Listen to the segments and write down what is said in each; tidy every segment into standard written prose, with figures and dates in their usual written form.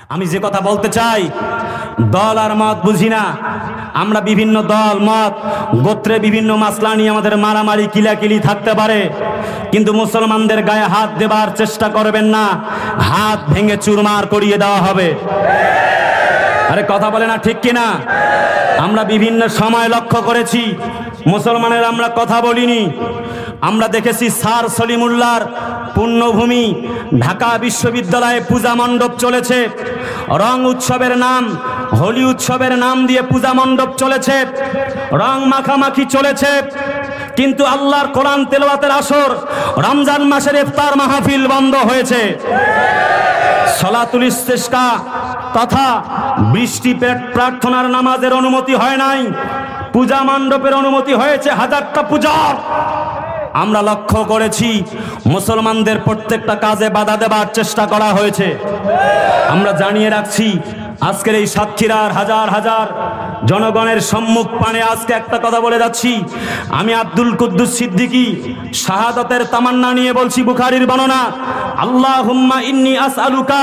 আমি যে কথা বলতে চাই, দল আর মত বুঝি না। আমরা বিভিন্ন দল মত গোত্রে বিভিন্ন মাসলা নিয়ে আমাদের মারামারি কিলাকিলি থাকতে পারে, কিন্তু মুসলমানদের গায়ে হাত দেবার চেষ্টা করবেন না, হাত ভেঙে চুরমার করিয়ে দেওয়া হবে। আরে কথা বলে না, ঠিক কিনা? আমরা বিভিন্ন সময় লক্ষ্য করেছি মুসলমানের আমরা কথা বলিনি। আমরা দেখেছি স্যার সলিমুল্লাহর পুণ্যভূমি ঢাকা বিশ্ববিদ্যালয়ে পূজা মণ্ডপ চলেছে, রং উৎসবের নাম, হোলি উৎসবের নাম দিয়ে পূজা মণ্ডপ চলেছে, রং মাখামাখি চলেছে, কিন্তু আল্লাহর কোরআন তেলাওয়াতের আসর, রমজান মাসের ইফতার মাহফিল বন্ধ হয়েছে। সালাতুল ইস্তিসকা তথা বৃষ্টি প্রার্থনার নামাজের অনুমতি হয় নাই, পূজা মণ্ডপের অনুমতি হয়েছে হাজারটা পূজার। আমরা লক্ষ্য করেছি মুসলমানদের প্রত্যেকটা কাজে বাধা দেবার চেষ্টা করা হয়েছে। আমরা জানিয়ে রাখছি আজকের এই সাতক্ষীরার হাজার হাজার জনগণের সম্মুখ পানে আজকে একটা কথা বলে যাচ্ছি। আমি আব্দুল কুদ্দুস সিদ্দিকী শাহাদাতের তামান্না নিয়ে বলছি, বুখারীর বর্ণনা, আল্লাহুম্মা ইন্নী আসআলুকা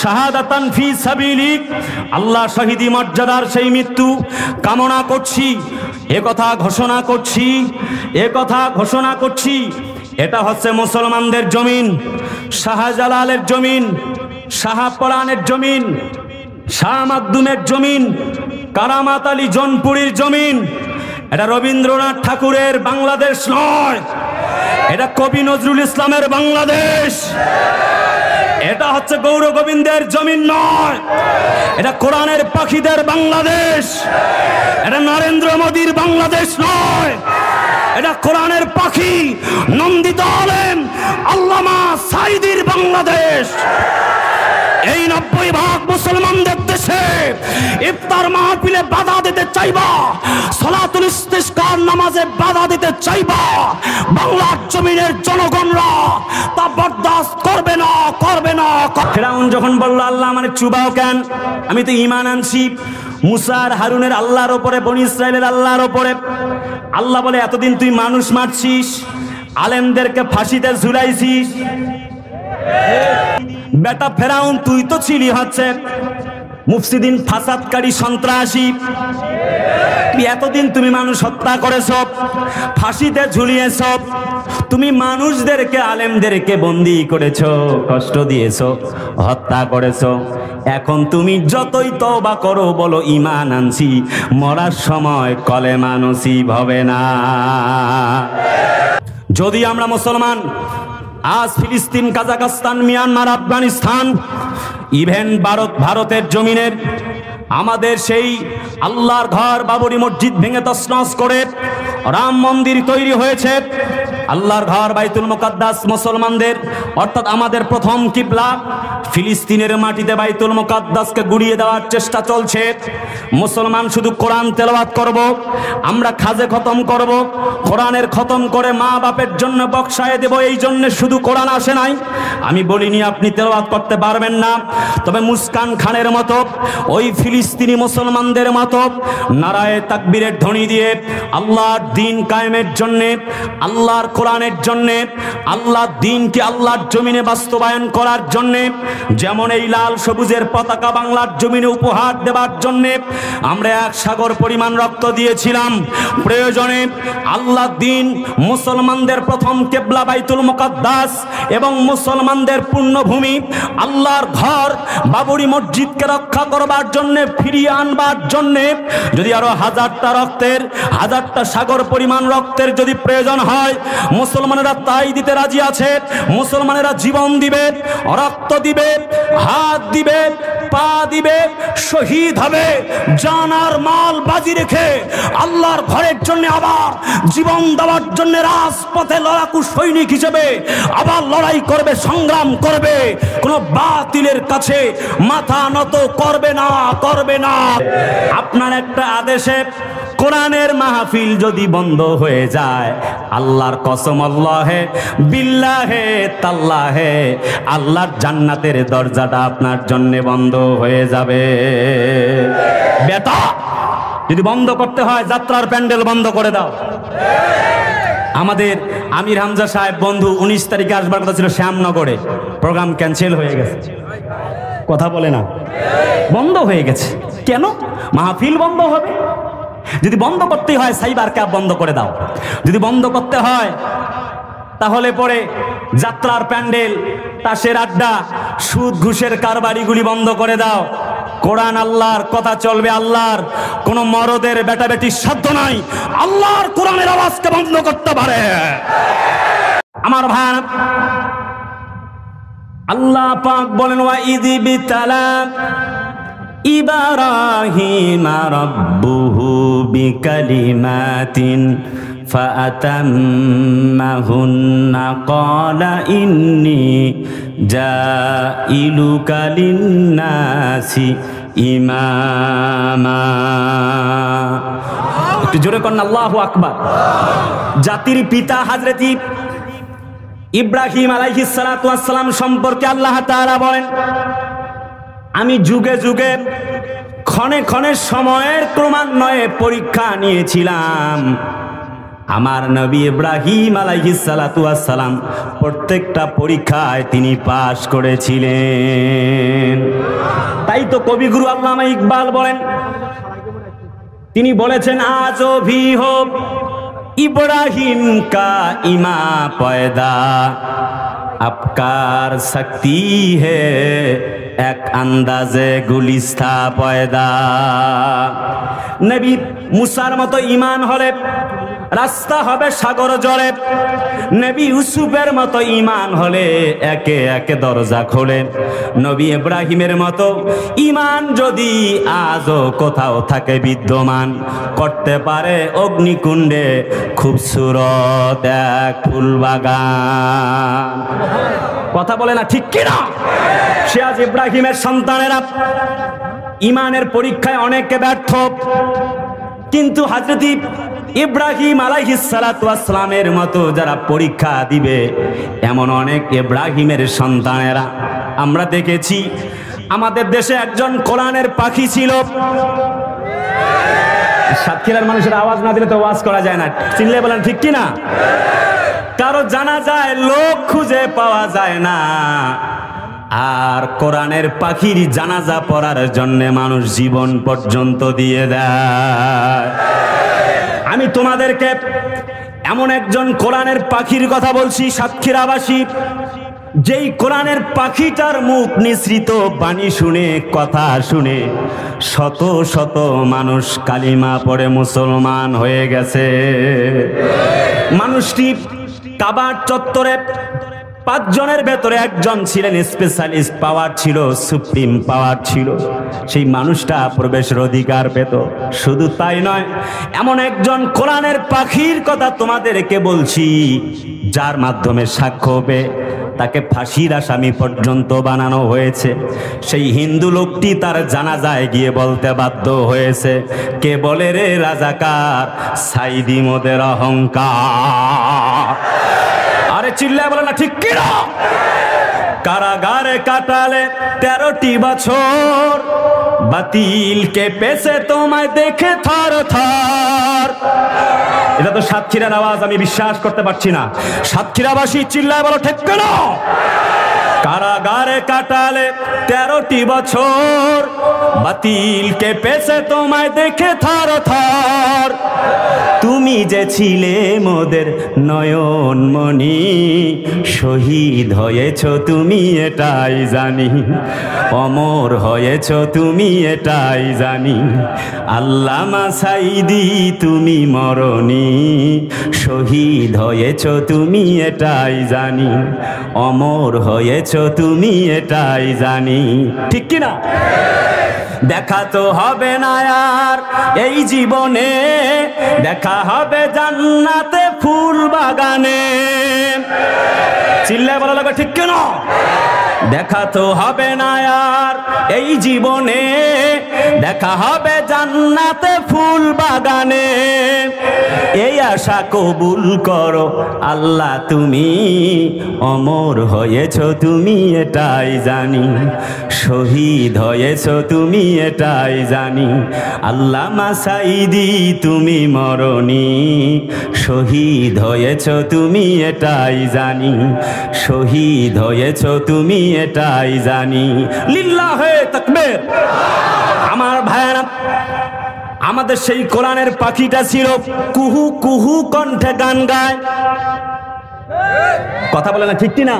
শাহাদাতান ফি সাবিলিক, আল্লাহ শহীদি মর্যাদার সেই মৃত্যু কামনা করছি, এ কথা ঘোষণা করছি, এ কথা ঘোষণা করছি। এটা হচ্ছে মুসলমানদের জমিন, শাহজালালের জমিন, শাহপরানের জমিন, শাহ মাকদুমের জমিন, কারামাত আলী জনপুরীর জমিন। এটা রবীন্দ্রনাথ ঠাকুরের বাংলাদেশ নয়, এটা কবি নজরুল ইসলামের বাংলাদেশ। এটা হচ্ছে গৌর গোবিন্দের জমিন নয়, এটা কোরআনের পাখিদের বাংলাদেশ। এটা নরেন্দ্র মোদীর বাংলাদেশ নয়, এটা কোরআনের পাখি নন্দিত আলেম আল্লামা সাঈদীর বাংলাদেশ। এই 90% মুসলমানদের দেশে ইফতার মাহফিলে বাধা দিতে চাইবা, সালাতুল ইস্তিসকার নামাজে বাধা দিতে চাইবা, বাংলার জমিনের জনগণরা তা বরদাস্ত করবে না, করবে না। ফেরাউন যখন বলল আল্লাহ মানে চুবাও কেন, আমি তো ঈমান আনছি মুসা আর হারুনের আল্লাহর উপরে, বনি ইসরাইলের আল্লাহর উপরে। আল্লাহ বলে এতদিন তুই মানুষ মারছিস, আলেমদেরকে ফাঁসিতে ঝুলাইছিস, বেটা ফেরাউন তুই তো ছিলি হচ্ছে মুফসিদিন, ফাসাদকারী, সন্ত্রাসী। এতদিন তুমি মানুষ হত্যা করেছ, ফাঁসিতে ঝুলিয়েছ, তুমি মানুষদেরকে, আলেমদেরকে বন্দী করেছ, কষ্ট দিয়েছ, হত্যা করেছ। এখন তুমি যতই তওবা করো, বলো ঈমান আনছি, মরার সময় কলেমা নসিব হবে না। যদি আমরা মুসলমান আজ ফিলিস্তিন, কাজাখস্তান, মিয়ানমার, আফগানিস্তান, ইভেন ভারতের জমিনের আমাদের সেই আল্লাহর ঘর বাবরি মসজিদ ভেঙে তছনছ করে রাম মন্দির তৈরি হয়েছে, আল্লাহর ঘর বাইতুল মুকাদ্দাস মুসলমানদের, অর্থাৎ আমাদের প্রথম কিবলা, ফিলিস্তিনের মাটিতে বাইতুল মুকাদ্দাসকে গুড়িয়ে দেওয়ার চেষ্টা চলছে। মুসলমান শুধু কোরআন তেলাওয়াত করব, আমরা খাজে খতম করব, কোরআনের খতম করে মা বাপের জন্য বক্সায় দেব, এই জন্য শুধু কোরআন আসে নাই। আমি বলিনি আপনি তেলাওয়াত করতে পারবেন না, তবে মুস্কান খানের মতো, ওই ফিলিস্তিনি মুসলমানদের মতো নারায়ে তাকবীরের ধ্বনি দিয়ে আল্লাহর দিন কায়েমের জন্যে, আল্লাহর কোরআনের জন্যে, আল্লাহর দিনকে আল্লাহর জমিনে বাস্তবায়ন করার জন্যে, যেমন এই লাল সবুজের পতাকা বাংলার জমিনে উপহার দেবার জন্যে আমরা 1 সাগর পরিমাণ রক্ত দিয়েছিলাম। প্রয়োজনে আল্লাহর দিন, মুসলমানদের প্রথম কিবলা বাইতুল মুকাদ্দাস এবং মুসলমানদের পুণ্যভূমি আল্লাহর ঘর বাবরি মসজিদকে রক্ষা করবার জন্যে, ফিরিয়ে আনবার জন্যে, যদি আরো 1000টা রক্তের, 1000টা সাগর পরিমাণ রক্তের যদি প্রয়োজন হয়, মুসলমানেরা তাই দিতে রাজি আছে। মুসলমানেরা জীবন দিবে, রক্ত দিবে, হাত দিবে, পা দিবে, শহীদ হবে, জান আর মাল বাজি রেখে আল্লাহর ঘরের জন্য আবার জীবন দেওয়ার জন্য রাজপথে লড়াকু সৈনিক হিসেবে আবার লড়াই করবে, সংগ্রাম করবে, কোনো বাতিলের কাছে মাথা নত করবে না, করবে না। আপনার একটা আদেশে কোরআনের মাহফিল যদি বন্ধ হয়ে যায়, আল্লাহর কসম, আল্লাহে বিল্লাহে তাল্লাহে, আল্লাহর জান্নাতের দরজাটা আপনার জন্য বন্ধ হয়ে যাবে। বেটা যদি বন্ধ করতে হয়, যাত্রার প্যান্ডেল বন্ধ করে দাও। আমাদের আমির হামজা সাহেব বন্ধু 19 তারিখে আসবার কথা ছিল শ্যামনগরে, প্রোগ্রাম ক্যান্সেল হয়ে গেছে। কথা বলে না, বন্ধ হয়ে গেছে। কেন? মাহফিল বন্ধ হবে? যদি বন্ধ করতে হয় সাইবার ক্যাব বন্ধ করে দাও। যদি বন্ধ করতে হয় তাহলে পরে যাত্রার প্যান্ডেল, তাসের আড্ডা, সুদ ঘুষের কারবারিগুলি বন্ধ করে দাও। কোরআন আল্লাহর কথা চলবে, আল্লাহর কোন মরদের বেটা বেটির সাধ্য নাই আল্লাহর কোরআনের আওয়াজকে বন্ধ করতে পারে। আমার ভাই, আল্লাহ পাক বলেন ওয়া ইযি বিতালা ইব্রাহিম রাব্বুহু বিকালিমাতিন ফাআতাম্মাহুন্না ক্বালা ইন্নী জাইলুকা লিন্নাসি ইমামা। একটু জোরে করেন আল্লাহু আকবার। জাতির পিতা হযরত ইব্রাহিম আলাইহিস সালাতু ওয়াস সালাম সম্পর্কে আল্লাহ তাআলা বলেন, আমি যুগে যুগে ক্ষণে ক্ষণে সময়ের ক্রমান্বয়ে পরীক্ষা নিয়েছিলাম। আমার নবী ইব্রাহিম আলাইহিস সালাতু ওয়াস সালাম প্রত্যেকটা পরীক্ষায় তিনি পাশ করেছিলেন। তাই তো কবিগুরু আল্লামা ইকবাল বলেন, তিনি বলেছেন আজও ভি হো इब्राहिम का इमा पैदा अब कर सकती है एक अंदाजे गुलिस्ता पैदा। नबी मुसार मतो ईमान होले রাস্তা হবে সাগর জলে, নবী ইউসুফের মতো ঈমান হলে একে একে দরজা খোলে। নবী ইব্রাহিমের মতো ঈমান যদি আজও কোথাও থাকে বিদ্যমান, করতে পারে অগ্নিকুণ্ডে খুবসুরত এক ফুলবাগান। কথা বলে না ঠিক কিনা? সে আজ ইব্রাহিমের সন্তানেরা ঈমানের পরীক্ষায় অনেকে ব্যর্থ, কিন্তু হযরত ইব্রাহিম আলাইহিস সালাতু ওয়াস সালামের মতো যারা পরীক্ষা দিবে এমন অনেক ইব্রাহিমের সন্তানেরা আমরা দেখেছি। আমাদের দেশে একজন কোরআনের পাখি ছিল। সাতক্ষীরার মানুষের আওয়াজ না দিলে তো ওয়াজ করা যায় না, চিনলে বলেন ঠিক কি না? কারো জানা যায় লোক খুঁজে পাওয়া যায় না, আর কোরআনের পাখির জানাজা পড়ার জন্য মানুষ জীবন পর্যন্ত দিয়ে দেয়। আমি তোমাদেরকে এমন একজন কোরআনের পাখির কথা বলছি, সাতক্ষীরাবাসী, যেই কোরআনের পাখিটার মুখ নিঃসৃত বাণী শুনে, কথা শুনে শত শত মানুষ কালিমা পড়ে মুসলমান হয়ে গেছে। মানুষটি কাবার চত্বরে 5 জনের ভেতরে একজন ছিলেন স্পেশালিস্ট, পাওয়ার ছিল, সুপ্রিম পাওয়ার ছিল। সেই মানুষটা প্রবেশের অধিকার পেত। শুধু তাই নয়, এমন একজন কোরআনের পাখির কথা তোমাদেরকে বলছি, যার মাধ্যমে সাক্ষ্য পেয়ে তাকে ফাঁসির আসামি পর্যন্ত বানানো হয়েছে। সেই হিন্দু লোকটি তার জানাজায় গিয়ে বলতে বাধ্য হয়েছে, কে বলে রে রাজাকার, সাইদি মোদের অহংকার। আরে চিল্লায় বলে না ঠিক কিনা? কারাগারে কাটালে 13টি বছর, বাতিল কে পেছে তোমায় দেখে থর থর। এটা তো সাতক্ষীরার আওয়াজ, আমি বিশ্বাস করতে পারছি না। সাতক্ষীরাবাসী চিল্লায় বলো ঠিক কিনা? কারাগারে কাটালে 13টি বছর, বাতিল কে পেছে তোমায় দেখে থর থর। তুমি যে ছিলে মোদের নয়নমণি, শহীদ হয়েছ তুমি এটাই জানি, অমর হয়েছ তুমি এটাই জানি। আল্লামা সাইদি তুমি মরনি, শহীদ হয়েছ তুমি এটাই জানি, অমর হয়েছ তুমি এটাই জানি। ঠিক কিনা? দেখা তো হবে না আর এই জীবনে, দেখা হবে জান্নাতে ফুল বাগানে। চিল্লায় বলা লাগবে ঠিক কেন? দেখা তো হবে না আর এই জীবনে, দেখা হবে জান্নাতে ফুল বাগানে। এই আশা কবুল করো আল্লাহ তুমি, অমর হয়েছ তুমি এটাই জানি, শহীদ হয়েছ তুমি এটাই জানি। আল্লামা সাঈদী তুমি মরণি, শহীদ হয়েছ তুমি এটাই জানি, শহীদ হয়েছ তুমি এটাই জানি। লিল্লাহে তাকবীর। আমার ভাইরা, আমাদের সেই কোরআনের পাখিটা ছিল কুহু কুহু কণ্ঠে গান গায়। কথা বলে না, ঠিক কি না?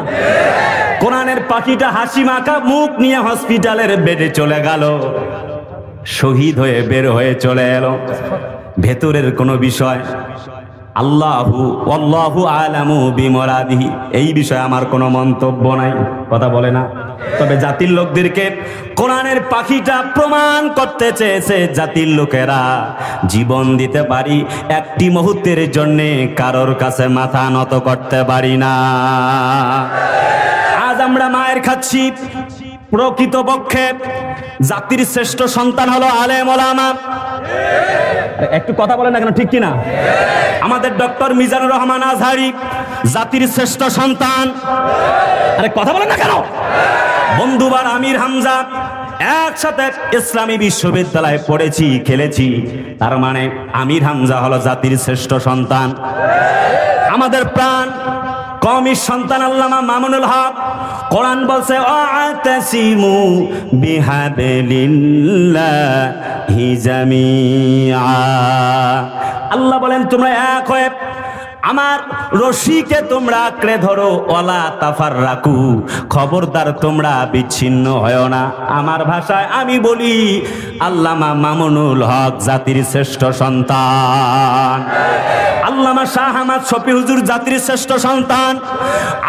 কোরআনের পাখিটা হাসি মাখা মুখ নিয়ে হসপিটালের বেডে চলে গেল, শহীদ হয়ে বের হয়ে চলে এলো। ভেতরের কোনো বিষয় আল্লাহু আলামু বিমুরাদিহি, এই বিষয়ে আমার কোনো মন্তব্য নাই। কথা বলে না। তবে জাতির লোকদেরকে কোরআনের পাখিটা প্রমাণ করতে চেয়েছে, জাতির লোকেরা জীবন দিতে পারি, একটি মুহূর্তের জন্য কারোর কাছে মাথা নত করতে পারি না। আজ আমরা মায়ের খাচ্ছি। প্রকৃতপক্ষে জাতির শ্রেষ্ঠ সন্তান হলো আলেম ওলামা। একটু কথা বলেন না কেন, ঠিক কিনা? আমাদের ডক্টর মিজানুর রহমান আজহারি জাতির শ্রেষ্ঠ সন্তান। আরে কথা বলেন না কেন? বন্ধুবার আমির হামজা একসাথে ইসলামী বিশ্ববিদ্যালয়ে পড়েছি, খেলেছি, তার মানে আমির হামজা হলো জাতির শ্রেষ্ঠ সন্তান। আমাদের প্রাণ কওমির সন্তান আল্লামা মামুনুল হক, কোরআন বলছে ওয়াতাসিমু বিহাবিলিল্লাহি জামিআ। আল্লাহ বলেন তোমরা এক হয়ে আমার রশিকে তোমরা আঁকড়ে ধরো, ওয়ালা তাফাররাকু, খবরদার তোমরা বিচ্ছিন্ন হয় না। আমার ভাষায় আমি বলি আল্লামা মামুনুল হক জাতির শ্রেষ্ঠ সন্তান, আল্লামা শাহ আহমদ শফি হুজুর জাতির শ্রেষ্ঠ সন্তান,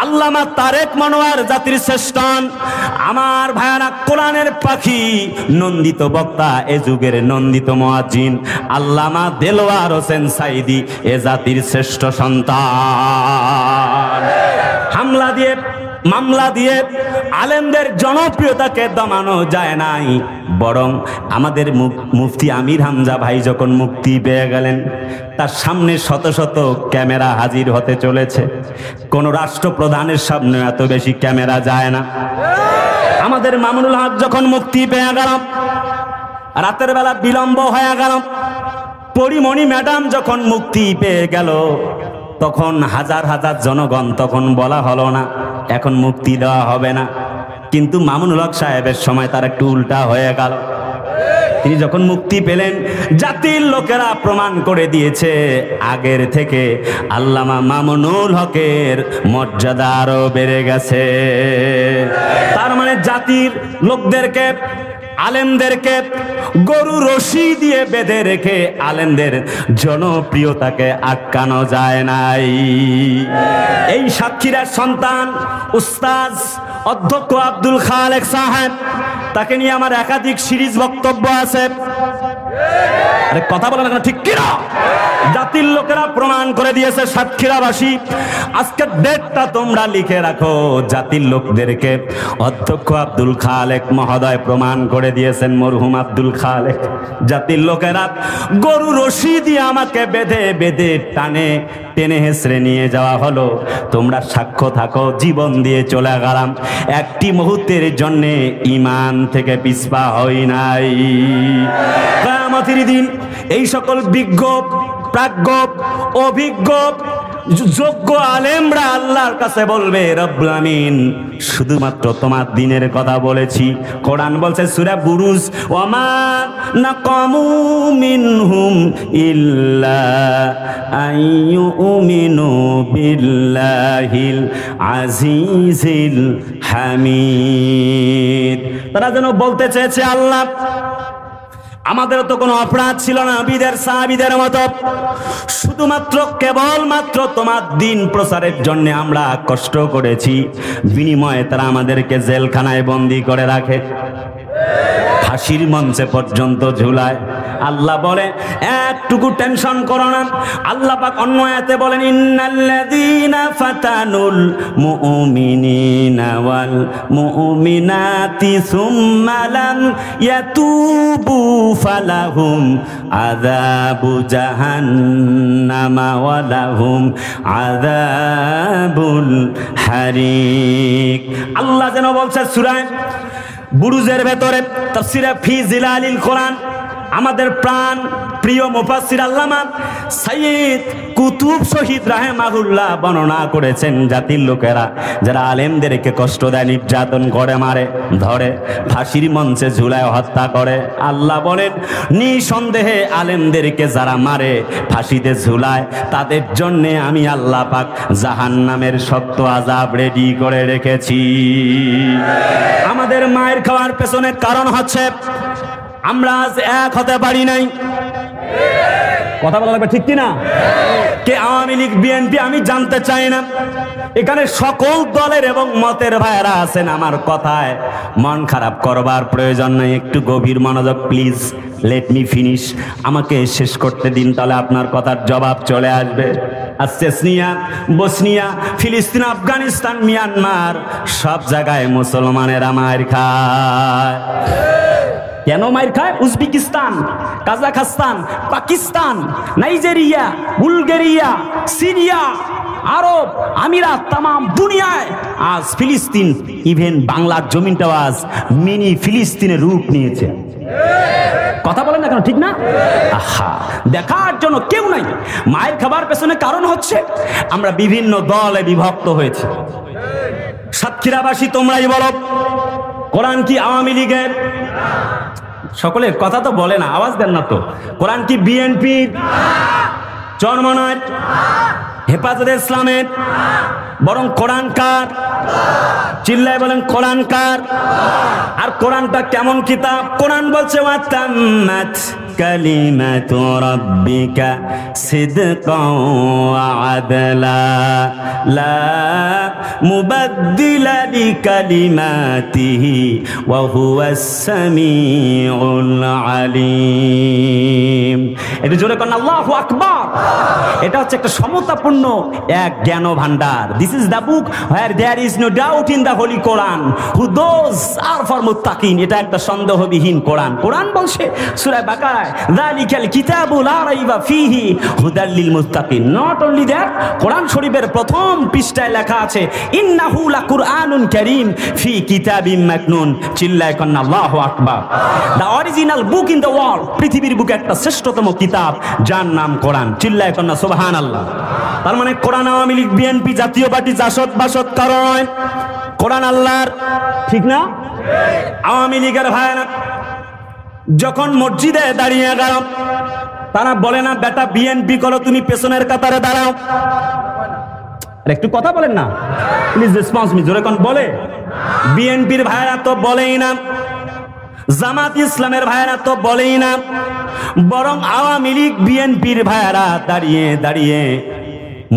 আল্লামা তারেক মনোয়ার জাতির শ্রেষ্ঠ। আমার ভাইয়ারা, কোরআনের পাখি নন্দিত বক্তা, এ যুগের নন্দিত মুয়াজ্জিন আল্লামা দেলোয়ার হোসেন সাঈদী এ জাতির শ্রেষ্ঠ সন্তান। মামলা দিয়ে আলেমদের জনপ্রিয়তাকে দমানো যায় নাই, বরং আমাদের মুফতি আমির হামজা ভাই যখন মুক্তি পেয়ে গেলেন, তার সামনে শত শত ক্যামেরা হাজির হতে চলেছে। কোন রাষ্ট্রপ্রধানের সামনে এত বেশি ক্যামেরা যায় না। আমাদের মামুনুল হক যখন মুক্তি পেয়ে গেল, রাতের বেলা বিলম্ব হয়ে গেল। পরিমণি ম্যাডাম যখন মুক্তি পেয়ে গেল, তখন হাজার হাজার জনগণ, তখন বলা হলো না এখন মুক্তি দেওয়া হবে না। কিন্তু মামুনুল হক সাহেবের সময় তার একটু উল্টা হয়ে গেল। তিনি যখন মুক্তি পেলেন, জাতির লোকেরা প্রমাণ করে দিয়েছে আগের থেকে আল্লামা মামুনুল হকের মর্যাদা আরো বেড়ে গেছে। তার মানে জাতির লোকদেরকে, আলেমদেরকে গরু রশি দিয়ে বেঁধে রেখে আলেমদের জনপ্রিয়তাকে আটকানো যায় নাই। এই সাক্ষীরার সন্তান উস্তাজ অধ্যক্ষ আব্দুল খালেক সাহেব, তাকে নিয়ে আমার একাধিক সিরিজ বক্তব্য আছে। আরে কথা বলে না, ঠিক কিনা? জাতির লোকেরা প্রমাণ করে দিয়েছে, সাতক্ষীরাবাসী। আজকের ডেটটা তোমরা লিখে রাখো। জাতির লোকদেরকে অধ্যক্ষ আব্দুল খালেক মহোদয় প্রমাণ করে দিয়েছেন, মরহুম আব্দুল খালেক। জাতির লোকেরা গরু রশি দিয়ে আমাকে বেঁধে বেঁধে টেনে হেসড়ে নিয়ে যাওয়া হলো। তোমরা সাক্ষ্য থাকো, জীবন দিয়ে চলে গেলাম, একটি মুহূর্তের জন্যে ইমান থেকে পিছপা হই নাই। কিয়ামতের দিন এই সকল বিজ্ঞ, প্রাজ্ঞ, অভিজ্ঞ, যোগ্য আলেমরা আল্লাহর কাছে বলবে, রব্বুল আমিন শুধুমাত্র তোমার দিনের কথা বলেছি। কোরআন বলছে সূরা বুরুজ, ওয়ামা নাকামু মিনহুম ইল্লা আইয়ুমিনু বিল্লাহিল আজিজিল হামিদ। তারা যেন বলতে চেয়েছে, আল্লাহ আমাদের তো কোনো অপরাধ ছিল না নবীদের সাহাবীদের মতো, শুধুমাত্র কেবলমাত্র তোমার দিন প্রচারের জন্য আমরা কষ্ট করেছি, বিনিময়ে তারা আমাদেরকে জেলখানায় বন্দী করে রাখে। ফাঁসির মঞ্চে পর্যন্ত ঝুলায়। আল্লাহ বলে একটুকু টেনশন করো না। আল্লাহ পাক অন্য আয়াতে বলেন ইন্নাল্লাযীনা ফাতানুল মুমিনিনা ওয়াল মুমিনাতি সুম্মা লাম ইয়াতুবু ফালাহুম আযাবু জাহান্নামা ওয়া লাহুম আযাবুল হারিক। আল্লাহ যেন বলছে সূরা বুরুজের ভেতরে তাফসীরে ফি জিলালিল কোরআন, আমাদের প্রাণ প্রিয় মুফাসসির আল্লামা সাইয়্যিদ কুতুব শহীদ রাহিমাহুল্লাহ বর্ণনা করেছেন, জাতির লোকেরা যারা আলেমদেরকে কষ্ট দেয়, নির্যাতন করে, মারে, ধরে, ফাঁসির মঞ্চে ঝুলায় হত্যা করে, আল্লাহ বলেন নিঃসন্দেহে আলেমদেরকে যারা মারে, ফাঁসিতে ঝুলায়, তাদের জন্যে আমি আল্লাহ পাক জাহান্নামের শক্ত আযাব রেডি করে রেখেছি। আমাদের মায়ের খাওয়ার পেছনে কারণ হচ্ছে আমরা আজ এক হতে পারি নাই। কথা বলা লাগবে, ঠিক কিনা? কে আওয়ামী লীগ বিএনপি আমি জানতে চাই না, এখানে সকল দলের এবং মতের ভাইয়েরা আছেন। আমার কথায় মন খারাপ করবার প্রয়োজন নেই, একটু গভীর মনোযোগ প্লিজ, লেট মি ফিনিশ। আমাকে শেষ করতে দিন, তাহলে আপনার কথার জবাব চলে আসবে। আর চেচনিয়া, বসনিয়া, ফিলিস্তিন, আফগানিস্তান, মিয়ানমার সব জায়গায় মুসলমানেরা মার খায়। কেন মার খায়? Uzbekistan, Kazakhstan, Pakistan, Nigeria, Bulgaria, Syria, আরব আমিরাত, তাম দুনিয়ায় আজ ফিলিস্তিন, ইভেন বাংলার জমিনটাও আজ মিনি ফিলিস্তিনের রূপ নিয়েছে। কথা বলেন না কেন, ঠিক না? আহা, দেখার জন্য কেউ নাই। মায়ের খাবার পেছনে কারণ হচ্ছে আমরা বিভিন্ন দলে বিভক্ত হয়েছি। সাতক্ষীরাবাসী তোমরাই বলো, কোরআন কি আওয়ামী লীগের? সকলে কথা তো বলে না, আওয়াজ দেন না তো। কোরআন কি বিএনপির? চরমনায় হেফাজতে ইসলামের? বরং কোরআন কার? চিল্লায় বলেন কোরআন কার? আর কোরআনটা কেমন কিতাব? কোরআন বলছে ওয়াতাম্মাত কালিমাতু রাব্বিকা সিদকাও ওয়া আদলা লা মুবাদদিলা লিকালিমাতিহি ওয়া হুয়াস সামিউল আলিম। এটা জোরে কোন আল্লাহু আকবার। এটা হচ্ছে একটা সমতাপূর্ণ এক জ্ঞান ভান্ডার। This is the book where there is no doubt in the holy Quran who those are for মুত্তাকিন। এটা একটা সন্দেহবিহীন কোরআন। কোরআন বলছে সূরা বাকারায় যালিকাল কিতাবু লা রাইবা ফিহি হুদাল লিল মুত্তাকিন। নট অনলি দ্যাট, কোরআন শরীফের প্রথম পৃষ্ঠায় লেখা আছে ইন্নাহু লাকুরআনুন কারীম ফি কিতাবিম মাকনুন। চিল্লায় কন্না আল্লাহু আকবার। The original book in the world, পৃথিবীর বুকে একটা শ্রেষ্ঠতম কিতাব যার নাম কোরআন। চিল্লায় কন্না সুবহানাল্লাহ। তার মানে কোরআন আওয়ামী লীগ বিএনপি জাতীয় পার্টি জাসদ বাসদ কারণ কোরআন আল্লাহর, ঠিক না? আওয়ামী লীগের ভাইরা যখন মসজিদে দাঁড়িয়ে গেল, তারা বলে না বেটা বিএনপি করো, তুমি পেছনের কাতারে দাঁড়াও। একটু কথা বলেন না প্লিজ, রেসপন্স মি। জোরে কোন বলে? বিএনপির ভাইরা তো বলেই না, জামাত ইসলামের ভাইরা তো বলেই না, বরং আওয়ামী লীগ বিএনপির ভাইরা দাঁড়িয়ে দাঁড়িয়ে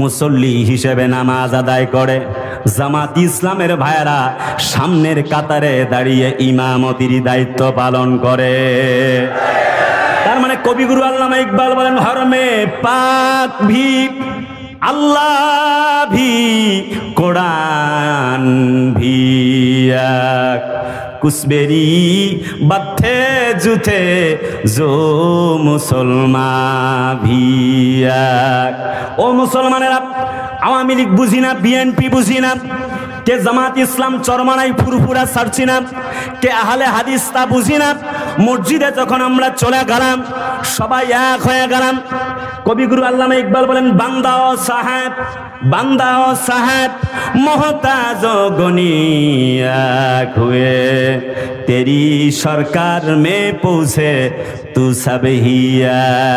মুসল্লি হিসেবে নামাজ আদায় করে। জামাত ইসলামের ভাইরা সামনের কাতারে দাঁড়িয়ে ইমামতির দায়িত্ব পালন করে। তার মানে কবিগুরু আল্লামা ইকবাল বলেন হরমে পাক ভি আল্লাহ ভি কোরআন ভি এক কুসবেরি বাথে জুথে জো মুসলমান ভি এক। ও মুসলমানেরা, আওয়ামী লীগ বুঝি না, বিএনপি বুঝি না, কে জামাত ইসলাম চরমানাই ফুরফুরা ছাড়ছি না, কে আহলে হাদিস তা বুঝি না। মসজিদে যখন আমরা চলে গেলাম সবাই এক হয়ে গেলাম। কবিগুরু আল্লামা ইকবাল বলেন বান্দা ও সাহেব, বান্দা ও সাহেব মোহতাজ গনি এক হুয়ে তেরি সরকার মে পৌঁছে তু সব হি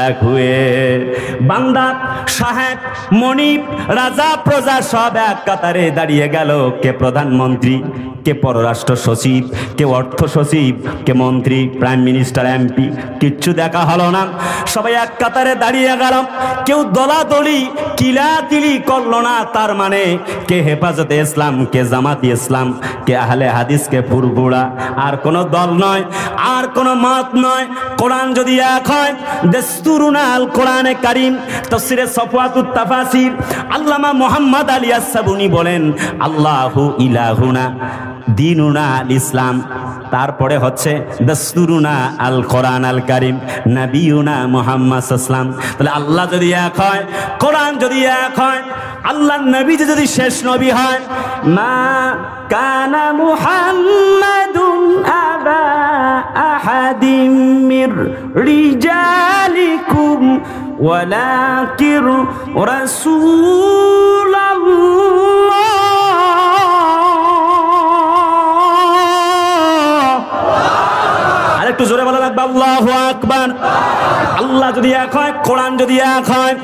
এক হুয়ে। বান্দা সাহেব মনিব রাজা প্রজা সব এক কাতারে দাঁড়িয়ে গেল। কে প্রধানমন্ত্রী, কে পররাষ্ট্র সচিব, কে অর্থ সচিব, কে মন্ত্রী, প্রাইম মিনিস্টার, এমপি, কিচ্ছু দেখা হলো না। সবাই এক কাতারে দাঁড়িয়ে গেল। কেউ দলাদলি কিলাতিলি করলো না। তার মানে কে হেফাজতে ইসলাম, কে জামাতি ইসলাম, কে আহলে হাদিস, কে ফুরফুরা। আমরা আর কোন দল নয়, আর কোন মত নয়। কোরআন যদি এক হয়, দাস্তুরুনা আল কোরআনে কারীম, তাফসীরে সফওয়াতুত তাফাসির, আল্লামা মুহাম্মদ আলী আস-সাবুনী বলেন আল্লাহু ইলাহুনা দিনুনা আল ইসলাম, তারপরে হচ্ছে দাস্তুরুনা আল কোরআন আল কারীম নবিয়ুনা মুহাম্মদ সাল্লাল্লাহু আলাইহি ওয়াসাল্লাম। তাহলে আল্লাহ যদি এক হয়, কোরআন যদি এক হয়, আল্লাহর নবী যদি শেষ নবী হয়, মা কানা মুহাম্মাদুন আবা আহাদিম মির রিজালিকুম ওয়ালাকির রাসূলুল্লাহ। আরেকটু জোরে বলা লাগবে আল্লাহু আকবার। আল্লাহ যদি এক হয়, কোরআন যদি এক হয়,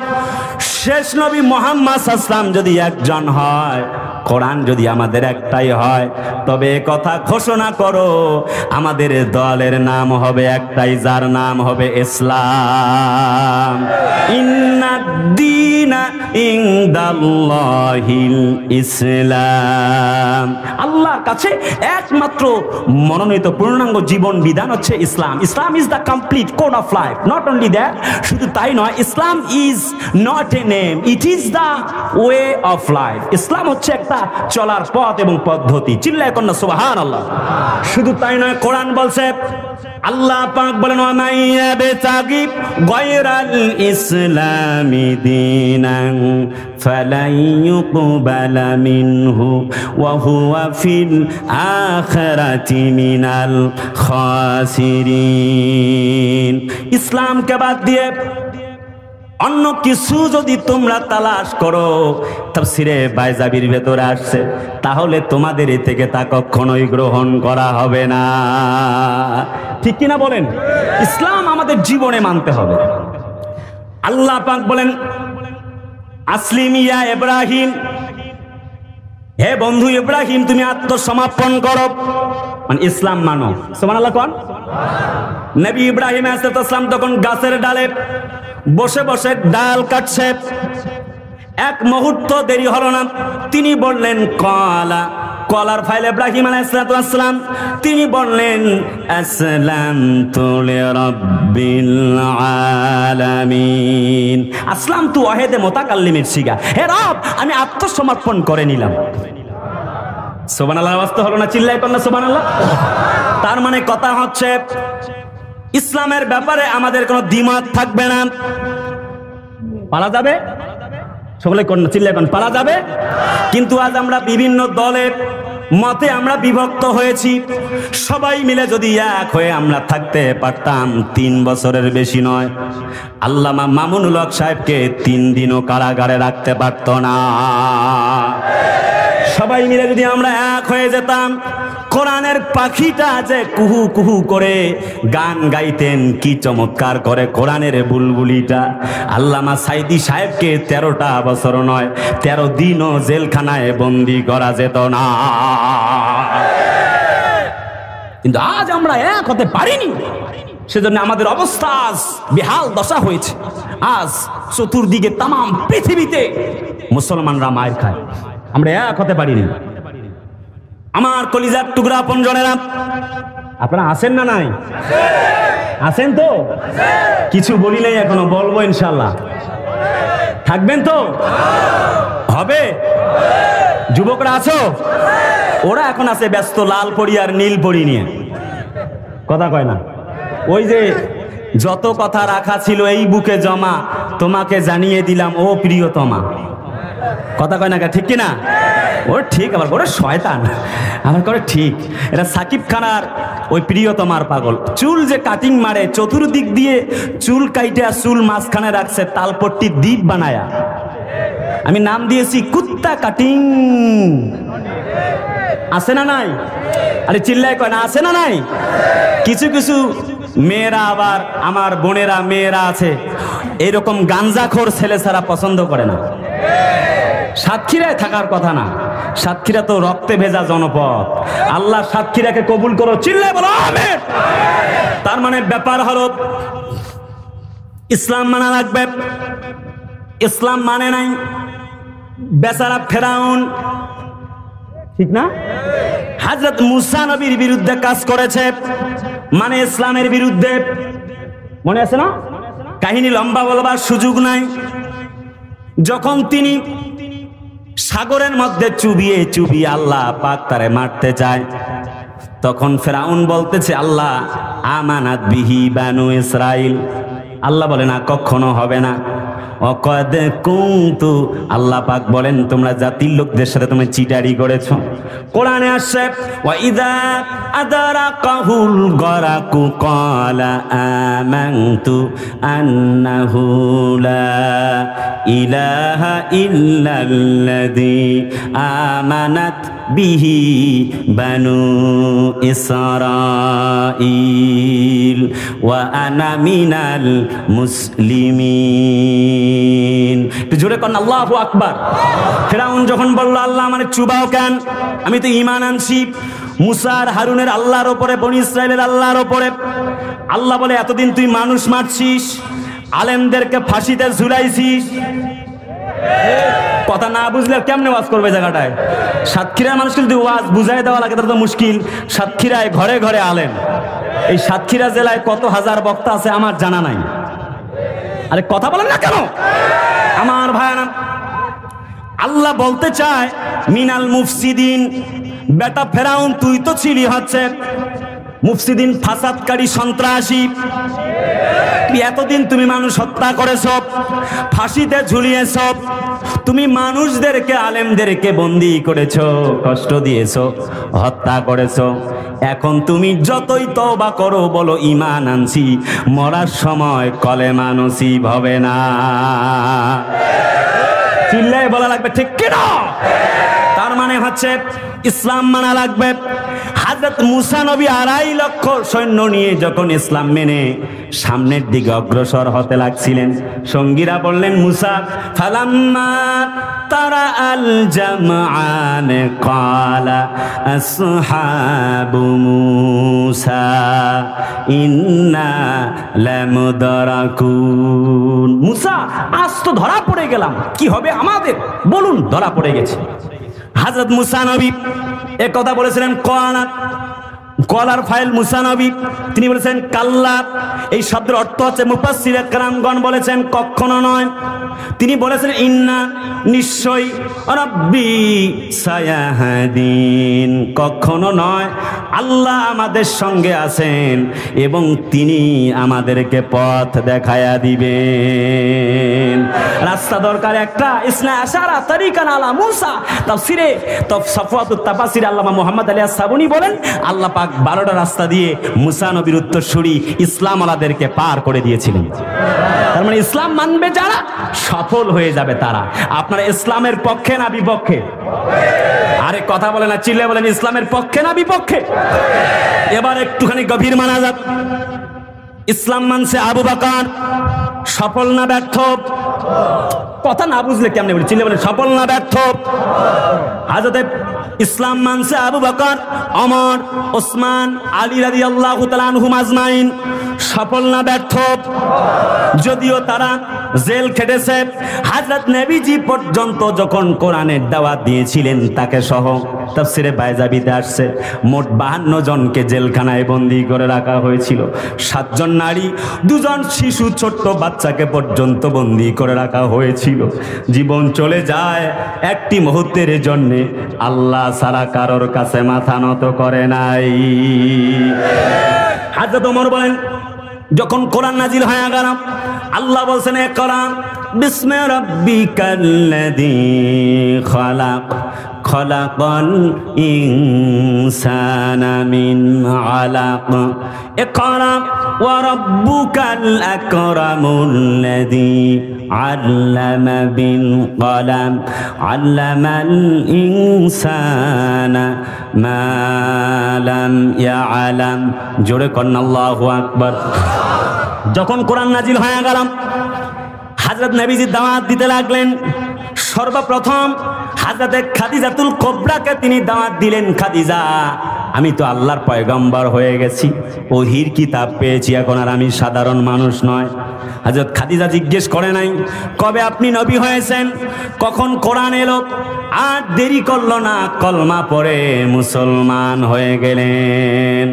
শেষ নবী মুহাম্মদ সাল্লাল্লাহু আলাইহি ওয়াসাল্লাম যদি একজন হয়, কোরআন যদি আমাদের একটাই হয়, তবে কথা ঘোষণা করো আমাদের দলের নাম হবে একটাই, যার নাম হবে ইসলাম। ইন্নাদ-দীনা ইনদাল্লাহিল ইসলাম। আল্লাহর কাছে একমাত্র মনোনীত পূর্ণাঙ্গ জীবন বিধান হচ্ছে ইসলাম। Islam is the complete code of life. Not only that, শুধু তাই নয়, Islam is not a name, it is the way of life. ইসলাম হচ্ছে একটা চলার পথ এবং পদ্ধতি। চিল্লায় কন্যা সুবহানাল্লাহ। শুধু তাই নয়, কোরআন বলছে, আল্লাহ পাক বলেন ওয়ামাইয়া বিতাগি গায়রাল ইসলামি দীনান ফালাই ইউকবালা মিনহু ওয়া হুয়া ফিল আখিরাতি মিনাল খাসিরিন। ইসলামকে বাদ দিয়ে অন্য কিছু যদি তোমরা তালাশ করো, তাফসীরে বাইজাবির ভেতরে আসছে, তাহলে তোমাদের এ থেকে তা কখনোই গ্রহণ করা হবে না। ঠিক কিনা বলেন? ইসলাম আমাদের জীবনে মানতে হবে। আল্লাহ পাক বলেন আসলিম ইয়া ইব্রাহিম, হে বন্ধু ইব্রাহিম তুমি আত্মসমর্পণ করো, মানে ইসলাম মানো। সুবহানাল্লাহ কোন? নবী ইব্রাহিম আলাইহিস সালাম তখন গাছের ডালে বসে বসে ডাল কাটছে। এক মুহূর্ত দেরি হলো না, তিনি বললেন কলা, কলার ফাইল ইব্রাহিম আলাইহিস সালাম, তিনি বললেন আসলামতু লিরাব্বিল আলামিন। আসলামতু ওয়াহিদে মুতাকাল্লিমের সিগা, হে রব আমি আত্মসমর্পণ করে নিলাম। সুবহানাল্লাহ, ওয়াস্ত হলো না? চিল্লায় কন্যা সুবহানাল্লাহ। তার মানে কথা হচ্ছে ইসলামের ব্যাপারে আমাদের কোনো দ্বিমত থাকবে না। পালা যাবে? সকলে কন্যা চিল্লায় কন্যা, পালা যাবে? কিন্তু আজ আমরা বিভিন্ন দলে মতে আমরা বিভক্ত হয়েছি। সবাই মিলে যদি এক হয়ে আমরা থাকতে পারতাম, 3 বছরের বেশি নয়, আল্লামা মামুনুল হক সাহেবকে 3 দিনও কারাগারে রাখতে পারত না। সবাই মিলে যদি আমরা এক হয়ে যেতাম, কোরআনের পাখিটা যে কুহু কুহু করে গান গাইতেন, কি চমৎকার করে কোরআনের বুলবুলিটা। আল্লামা সাইদি সাহেবকে 13টা বছর নয় 13 দিনও জেলখানায় বন্দি করা যেত না। কিন্তু আজ আমরা এক হতে পারিনি, সেজন্য আমাদের অবস্থা আজ বেহাল দশা হয়েছে। আজ চতুর্দিকে তাম পৃথিবীতে মুসলমানরা মায়ের খায়, আমরা এক হতে পারিনি। আমার কলিজার টুকরা আপনজনেরা, আপনারা আছেন না নাই? আছেন তো? কিছু বলি নাই এখনো, বলবো ইনশাল্লাহ। থাকবেন তো? হবে? যুবকরা আছো? ওরা এখন আছে ব্যস্ত লাল পরি আর নীল পরি নিয়ে, কথা কয় না। ওই যে যত কথা রাখা ছিল এই বুকে জমা, তোমাকে জানিয়ে দিলাম ও প্রিয়তমা, কথা কয় না, ঠিক কিনা? ওর ঠিক, আবার ওরা শয়তান, আমার করে ঠিক। এটা সাকিব খানার ওই প্রিয়তমার পাগল। চুল যে কাটিং মারে, চতুর্দিক দিয়ে চুল কাইটে চুল মাঝখানে রাখছে তালপট্টি দ্বীপ বানায়া, আমি নাম দিয়েছি কুত্তা কাটিং। আছে না নাই? আরে চিল্লায় কয় না, আছে না নাই? কিছু কিছু মেয়েরা, আবার আমার বোনেরা মেয়েরা আছে এরকম গাঞ্জাখোর ছেলে ছাড়া পছন্দ করে না। সাতক্ষীরায় থাকার কথা না, সাতক্ষীরা তো রক্তে ভেজা জনপদ। আল্লাহ সাতক্ষীরাকে কবুল করো, চিল্লায় বলো আমিন। তার মানে ব্যাপার হলো ইসলাম মানা লাগবে। ইসলাম মানে নাই বেচারা ফেরাউন, ঠিক না? হযরত মুসা নবীর বিরুদ্ধে কাজ করেছে, মানে ইসলামের বিরুদ্ধে। মনে আছে না? কাহিনী লম্বা বলবার সুযোগ নাই। যখন তিনি সাগরের মধ্যে চুবিয়ে চুবিয়ে আল্লাহ পাক তারে মারতে চায়, তখন ফেরাউন বলতেছে আল্লাহ আমানাত বিহি বানু ইসরাইল। আল্লাহ বলে না, কখনো হবে না। অকদ কুনতু, আল্লাহ পাক বলেন তোমরা জাতির লোকদের সাথে তুমি চিটারি করেছো। কোরআনে আসছে ওয়া ইযা আদরাকাহুল গরাকু ক্বালা আমানতু আন্নাহু লা ইলাহা ইল্লাল্লাযী আমানাত বিহি বানু ইসরাইল ওয়া আনা মিনাল মুসলিমিন। একটু জোরে করেন আল্লাহু আকবার। ফিরআউন যখন বলল আল্লাহ মানে চুবাও কেন, আমি তো ঈমান আনছি মুসার হারুনের আল্লাহর উপরে, বনি ইসরাইলের আল্লাহর উপরে। আল্লাহ বলে এতদিন তুই মানুষ মারছিস, আলেমদেরকে ফাঁসিতে ঝুলাইছিস, কথা না বুঝলে কেমনে ওয়াজ করবে জায়গাটায়? সাতক্ষীরার মানুষকে যদি ওয়াজ বুঝাই দেওয়া লাগে তাহলে তো মুশকিল। সাতক্ষীরায় ঘরে ঘরে আলেম। এই সাতক্ষীরা জেলায় কত হাজার বক্তা আছে আমার জানা নাই। আরে কথা বলেন না কেন আমার ভাইয়ানা? আল্লাহ বলতে চায় মিনাল মুফসিদিন। বেটা ফেরাউন তুই তো ছিলি হচ্ছে মুফসিদিন, ফাসাদকারী, সন্ত্রাসী। এতদিন তুমি মানুষ হত্যা করেছ, ফাঁসিতে ঝুলিয়েছ, তুমি মানুষদেরকে আলেমদেরকে বন্দী করেছো, কষ্ট দিয়েছো, হত্যা করেছো। এখন তুমি যতই তওবা করো, বলো ঈমান আনছি, মরার সময় কলেমা নসিব হবে না। চিল্লায় বলা লাগবে ঠিক কিনা? তার মানে হচ্ছে ইসলাম মানা লাগবে। হযরত মুসা নবী 2.5 লক্ষ সৈন্য নিয়ে যখন ইসলাম মেনে সামনের দিকে অগ্রসর হতে লাগছিলেন, সঙ্গীরা বললেন মুসা ফালাম্মা তারা আল জামআন ক্বালা আসহাবু মুসা ইন্না লামুদরাকুন। মুসা আজ তো ধরা পড়ে গেলাম, কি হবে আমাদের বলুন? ধরা পড়ে গেছে। হযরত মুসা নবী এক কথা বলেছিলেন কলার ফাইল মুসা নবী, তিনি বলেছেন কাল্লা। এই শব্দের অর্থ হচ্ছে মুফাসসিরে কেরামগণ বলেছেন কখনো নয়। তিনি বলেছেন ইন্না, নিশ্চয়, রাব্বি সায়াহদিন, কখনো নয়, আল্লাহ আমাদের সঙ্গে আছেন এবং তিনি আমাদেরকে পথ দেখায়া দিবেন। রাস্তা দরকার একটা। ইসনা আশারা তারিকান আলা মুসা। তাফসিরে সাফওয়াতুত তাফাসির আল্লামা মুহাম্মদ আলী আস-সাবুনী বলেন আল্লাহ পাক 12টা রাস্তা দিয়ে মুসা নবীর উত্তরসূরি ইসলাম আলাদেরকে পার করে দিয়েছিলেন। তার মানে ইসলাম মানবে যারা সফল হয়ে যাবে তারা। আপনারা ইসলামের পক্ষে না বিপক্ষে? আরে কথা বলে না, চিল্লে বলেন ইসলামের পক্ষে না বিপক্ষে? এবার একটুখানি গভীর মানা যাক। ইসলাম মানছে আবু বকর, সফল না ব্যর্থ? কথা না বুঝলে কেমনে বলি? চিল্লে বলেন সফল না ব্যর্থ? হযরত ইসলাম মানছে আবু বকর, ওমর, ওসমান, আলী রাদিয়াল্লাহু তাআলা আনহুম আজমাইন। সফল না ব্যর্থ? যদিও তারা জেল খেটেছে, হযরত নবীজি পর্যন্ত যখন কোরআনের দাওয়াত দিয়েছিলেন তাকে সহ, তাফসিরে বাইজাবিতে আসছে মোট 52 জনকে জেলখানায় বন্দী করে রাখা হয়েছিল। 7 জন নারী, 2 জন শিশু, ছোট্ট বাচ্চাকে পর্যন্ত বন্দী করে রাখা হয়েছিল। জীবন চলে যায় একটি মুহূর্তের জন্য, আল্লাহ ছাড়া কারোর কাছে মাথা নত করে নাই। হযরত ওমর বলেন যখন কোরআন নাজিল হয়ে গেল, আল্লাহ বলছেন ইকরা বিসমি রাব্বিকাল্লাযী খালাক খালাকাল ইনসানা মিন আলাক ইকরা ওয়া রাব্বুকাল আকরামুল্লাযী আল্লামা বিল কলাম আল্লামাল ইনসানা মা লাম ইয়ালাম। জোরে করেন আল্লাহু আকবার। যখন কোরআন নাজিল হয়ে গেল, হযরত নবীজি দাওয়াত দিতে লাগলেন। সর্বপ্রথম হযরতে খাদিজাতুল কুবরাকে তিনি দাওয়াত দিলেন। খাদিজা আমি তো আল্লাহর পয়গম্বর হয়ে গেছি, ওহির কিতাব পেয়েছি, এখন আর আমি সাধারণ মানুষ নয়। হযরত খাদিজা জিজ্ঞেস করে নাই কবে আপনি নবী হয়েছেন, কখন কোরআন এলো, আর দেরি করলো না, কলমা পড়ে মুসলমান হয়ে গেলেন।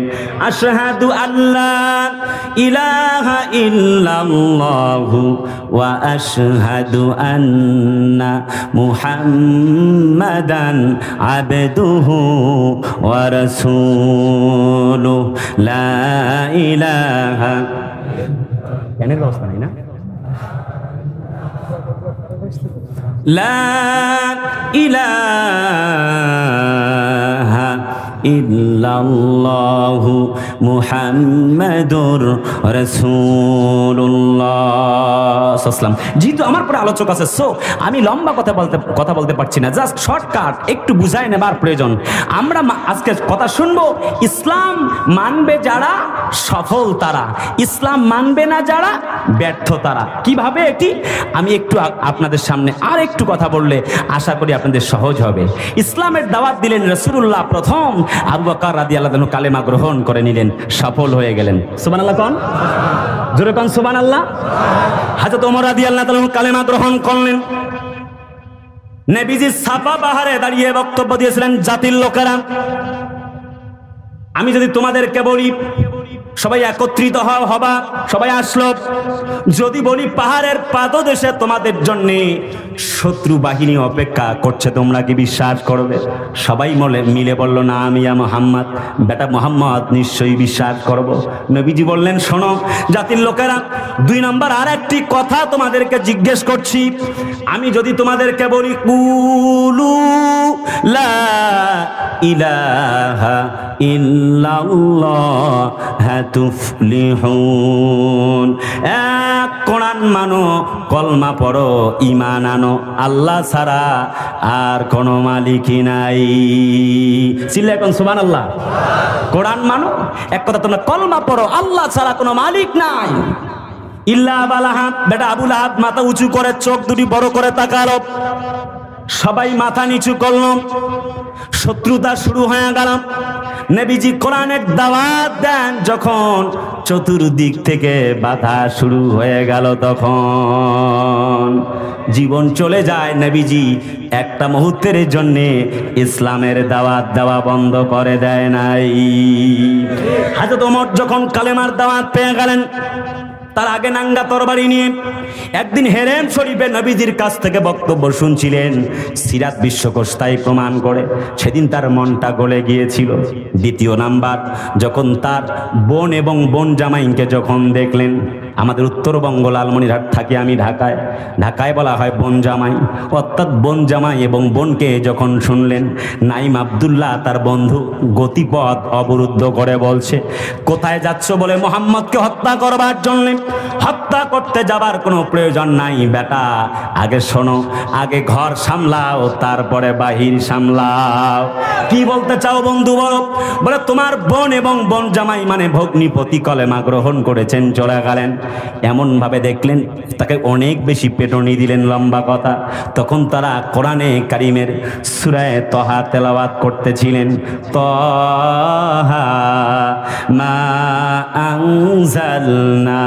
আশহাদু আল্লা ইলাহা ইল্লাল্লাহু ওয়া আশহাদু আন্না মুহাম্মাদান আবদুহু ওয়া রাসূলুহু লা ইলাহা। জ্ঞানের ব্যবস্থা নাই না? লা ইলাহা ইল্লাল্লাহু মুহাম্মাদুর রাসূলুল্লাহ। যেহেতু আমার পরে আলোচক আছে, সো আমি লম্বা কথা বলতে পারছি না, জাস্ট শর্টকাট একটু বুঝাই নেবার প্রয়োজন। আমরা আজকে কথা শুনবো, ইসলাম মানবে যারা সফল তারা, ইসলাম মানবে না যারা ব্যর্থ তারা। কিভাবে এটি আমি একটু আপনাদের সামনে আর একটু কথা বললে আশা করি আপনাদের সহজ হবে। ইসলামের দাওয়াত দিলেন রাসূলুল্লাহ, প্রথম আবু বকর রাদিয়াল্লাহু আনহু কালেমা গ্রহণ করে নিলেন, সফল হয়ে গেলেন। সুবহানাল্লাহ কোন, জোরে কোন সুবহানাল্লাহ। হযরত ওমর রাদিয়াল্লাহু আনহু কালেমা গ্রহণ করলেন। নবীজি সাফা পাহাড়ে দাঁড়িয়ে বক্তব্য দিয়েছিলেন, জাতির লোকেরা, আমি যদি তোমাদেরকে বলি সবাই একত্রিত হবা, সবাই আসলো, যদি বলি পাহাড়ের পাদদেশে তোমাদের জন্য শত্রু বাহিনী অপেক্ষা করছে, তোমরা কি বিশ্বাস করবে? সবাই মিলে বলল, না আমি মুহাম্মদ, বেটা মুহাম্মদ, নিশ্চয়ই বিশ্বাস করব। নবীজি বললেন, শোনো জাতির লোকেরা, 2 নম্বর আর একটি কথা তোমাদেরকে জিজ্ঞেস করছি, আমি যদি তোমাদেরকে বলি কুলু লা ইলাহা ইল্লাল্লাহ তুফলিহুন, এক কোরআন মানো, কলমা পড়ো, ঈমান আনো, আল্লাহ ছাড়া আর কোনো মালিকই নাই। চিল্লায় কোন সুবহানাল্লাহ। কোরআন মানো, এক কথা তোমরা কলমা পড়ো, আল্লাহ ছাড়া কোনো মালিক নাই। ইল্লা আবু লাহাব, বেটা আবু লাহাব মাথা উঁচু করে চোখ দুটি বড় করে তাকালো, সবাই মাথা নিচু করল, শত্রুতা শুরু হয়ে গেল। নবীজি কোরআনের দাওয়াত দেন যখন, চতুর্দিক থেকে বাধা শুরু হয়ে গেল, তখন জীবন চলে যায়। নবীজি একটা মুহূর্তের জন্য ইসলামের দাওয়াত দেওয়া বন্ধ করে দেয় নাই। হযরত ওমর যখন কালেমার দাওয়াত পেয়ে গেলেন, তার আগে নাঙ্গা তরবারি নিয়ে একদিন হেরেম শরীফে নবীজির কাছ থেকে বক্তব্য শুনছিলেন। সিরাত বিশ্বকোষ তাই প্রমাণ করে, সেদিন তার মনটা গলে গিয়েছিল। দ্বিতীয় নাম্বার, যখন তার বোন এবং বোন জামাইকে যখন দেখলেন, আমাদের উত্তরবঙ্গ লালমনিরহাট থাকি আমি ঢাকায়, ঢাকায় বলা হয় বোন জামাই, অর্থাৎ বোন জামাই এবং বোনকে যখন শুনলেন, নাইম আব্দুল্লাহ তার বন্ধু গতিপথ অবরুদ্ধ করে বলছে, কোথায় যাচ্ছ? বলে মুহাম্মদকে হত্যা করবার জন্য। হত্যা করতে যাবার কোনো প্রয়োজন নাই বেটা, আগে শোনো, আগে ঘর সামলাও, তারপরে বাহির সামলাও। কি বলতে চাও বন্ধু? বলে তোমার বোন এবং বোন জামাই মানে ভগ্নিপতি কলেমা গ্রহণ করেছেন, চলে গেলেন। এমন ভাবে দেখলেন, তাকে অনেক বেশি পেটনি দিলেন, লম্বা কথা। তখন তারা কোরআনে কারিমের সূরা তহা তেলাওয়াত করতেছিলেন, তহা মা আনজালনা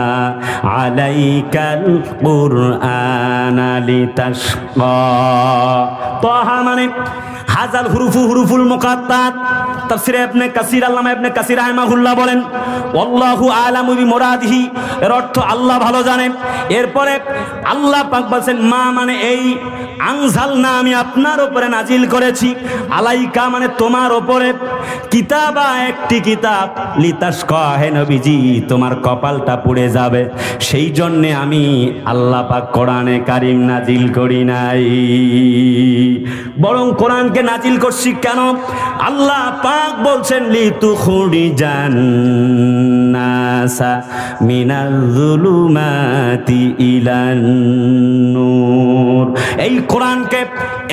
আলাইকাল কুরআনা লিতাশকা। তহা মানে হাজাল হুরুফুল মুকাত্তাত। তাফসীরে ইবনে কাসির, আল্লামা ইবনে কাসির রাহিমাহুল্লাহ বলেন, আল্লাহু আলামু বিমুরাদিহি, এর অর্থ আল্লাহ ভালো জানেন। এরপরে আল্লাহ পাক বলেন, মা মানে এই, আনজালনা আমি আপনার উপরে নাজিল করেছি, আলাইকা মানে তোমার উপরে, কিতাবা একটি কিতাব, লিতাশকা হে নবীজি তোমার কপালটা পুড়ে যাবে, সেই জন্য আমি আল্লাহ পাক কোরআনে কারিম নাজিল করি নাই, বরং কোরআনকে নাজিল করছি কেন? আল্লাহ পাক বলছেন, লিতুখরিজান নাসা মিনাল যুলুমাতি ইলান নূর। এই কোরআনকে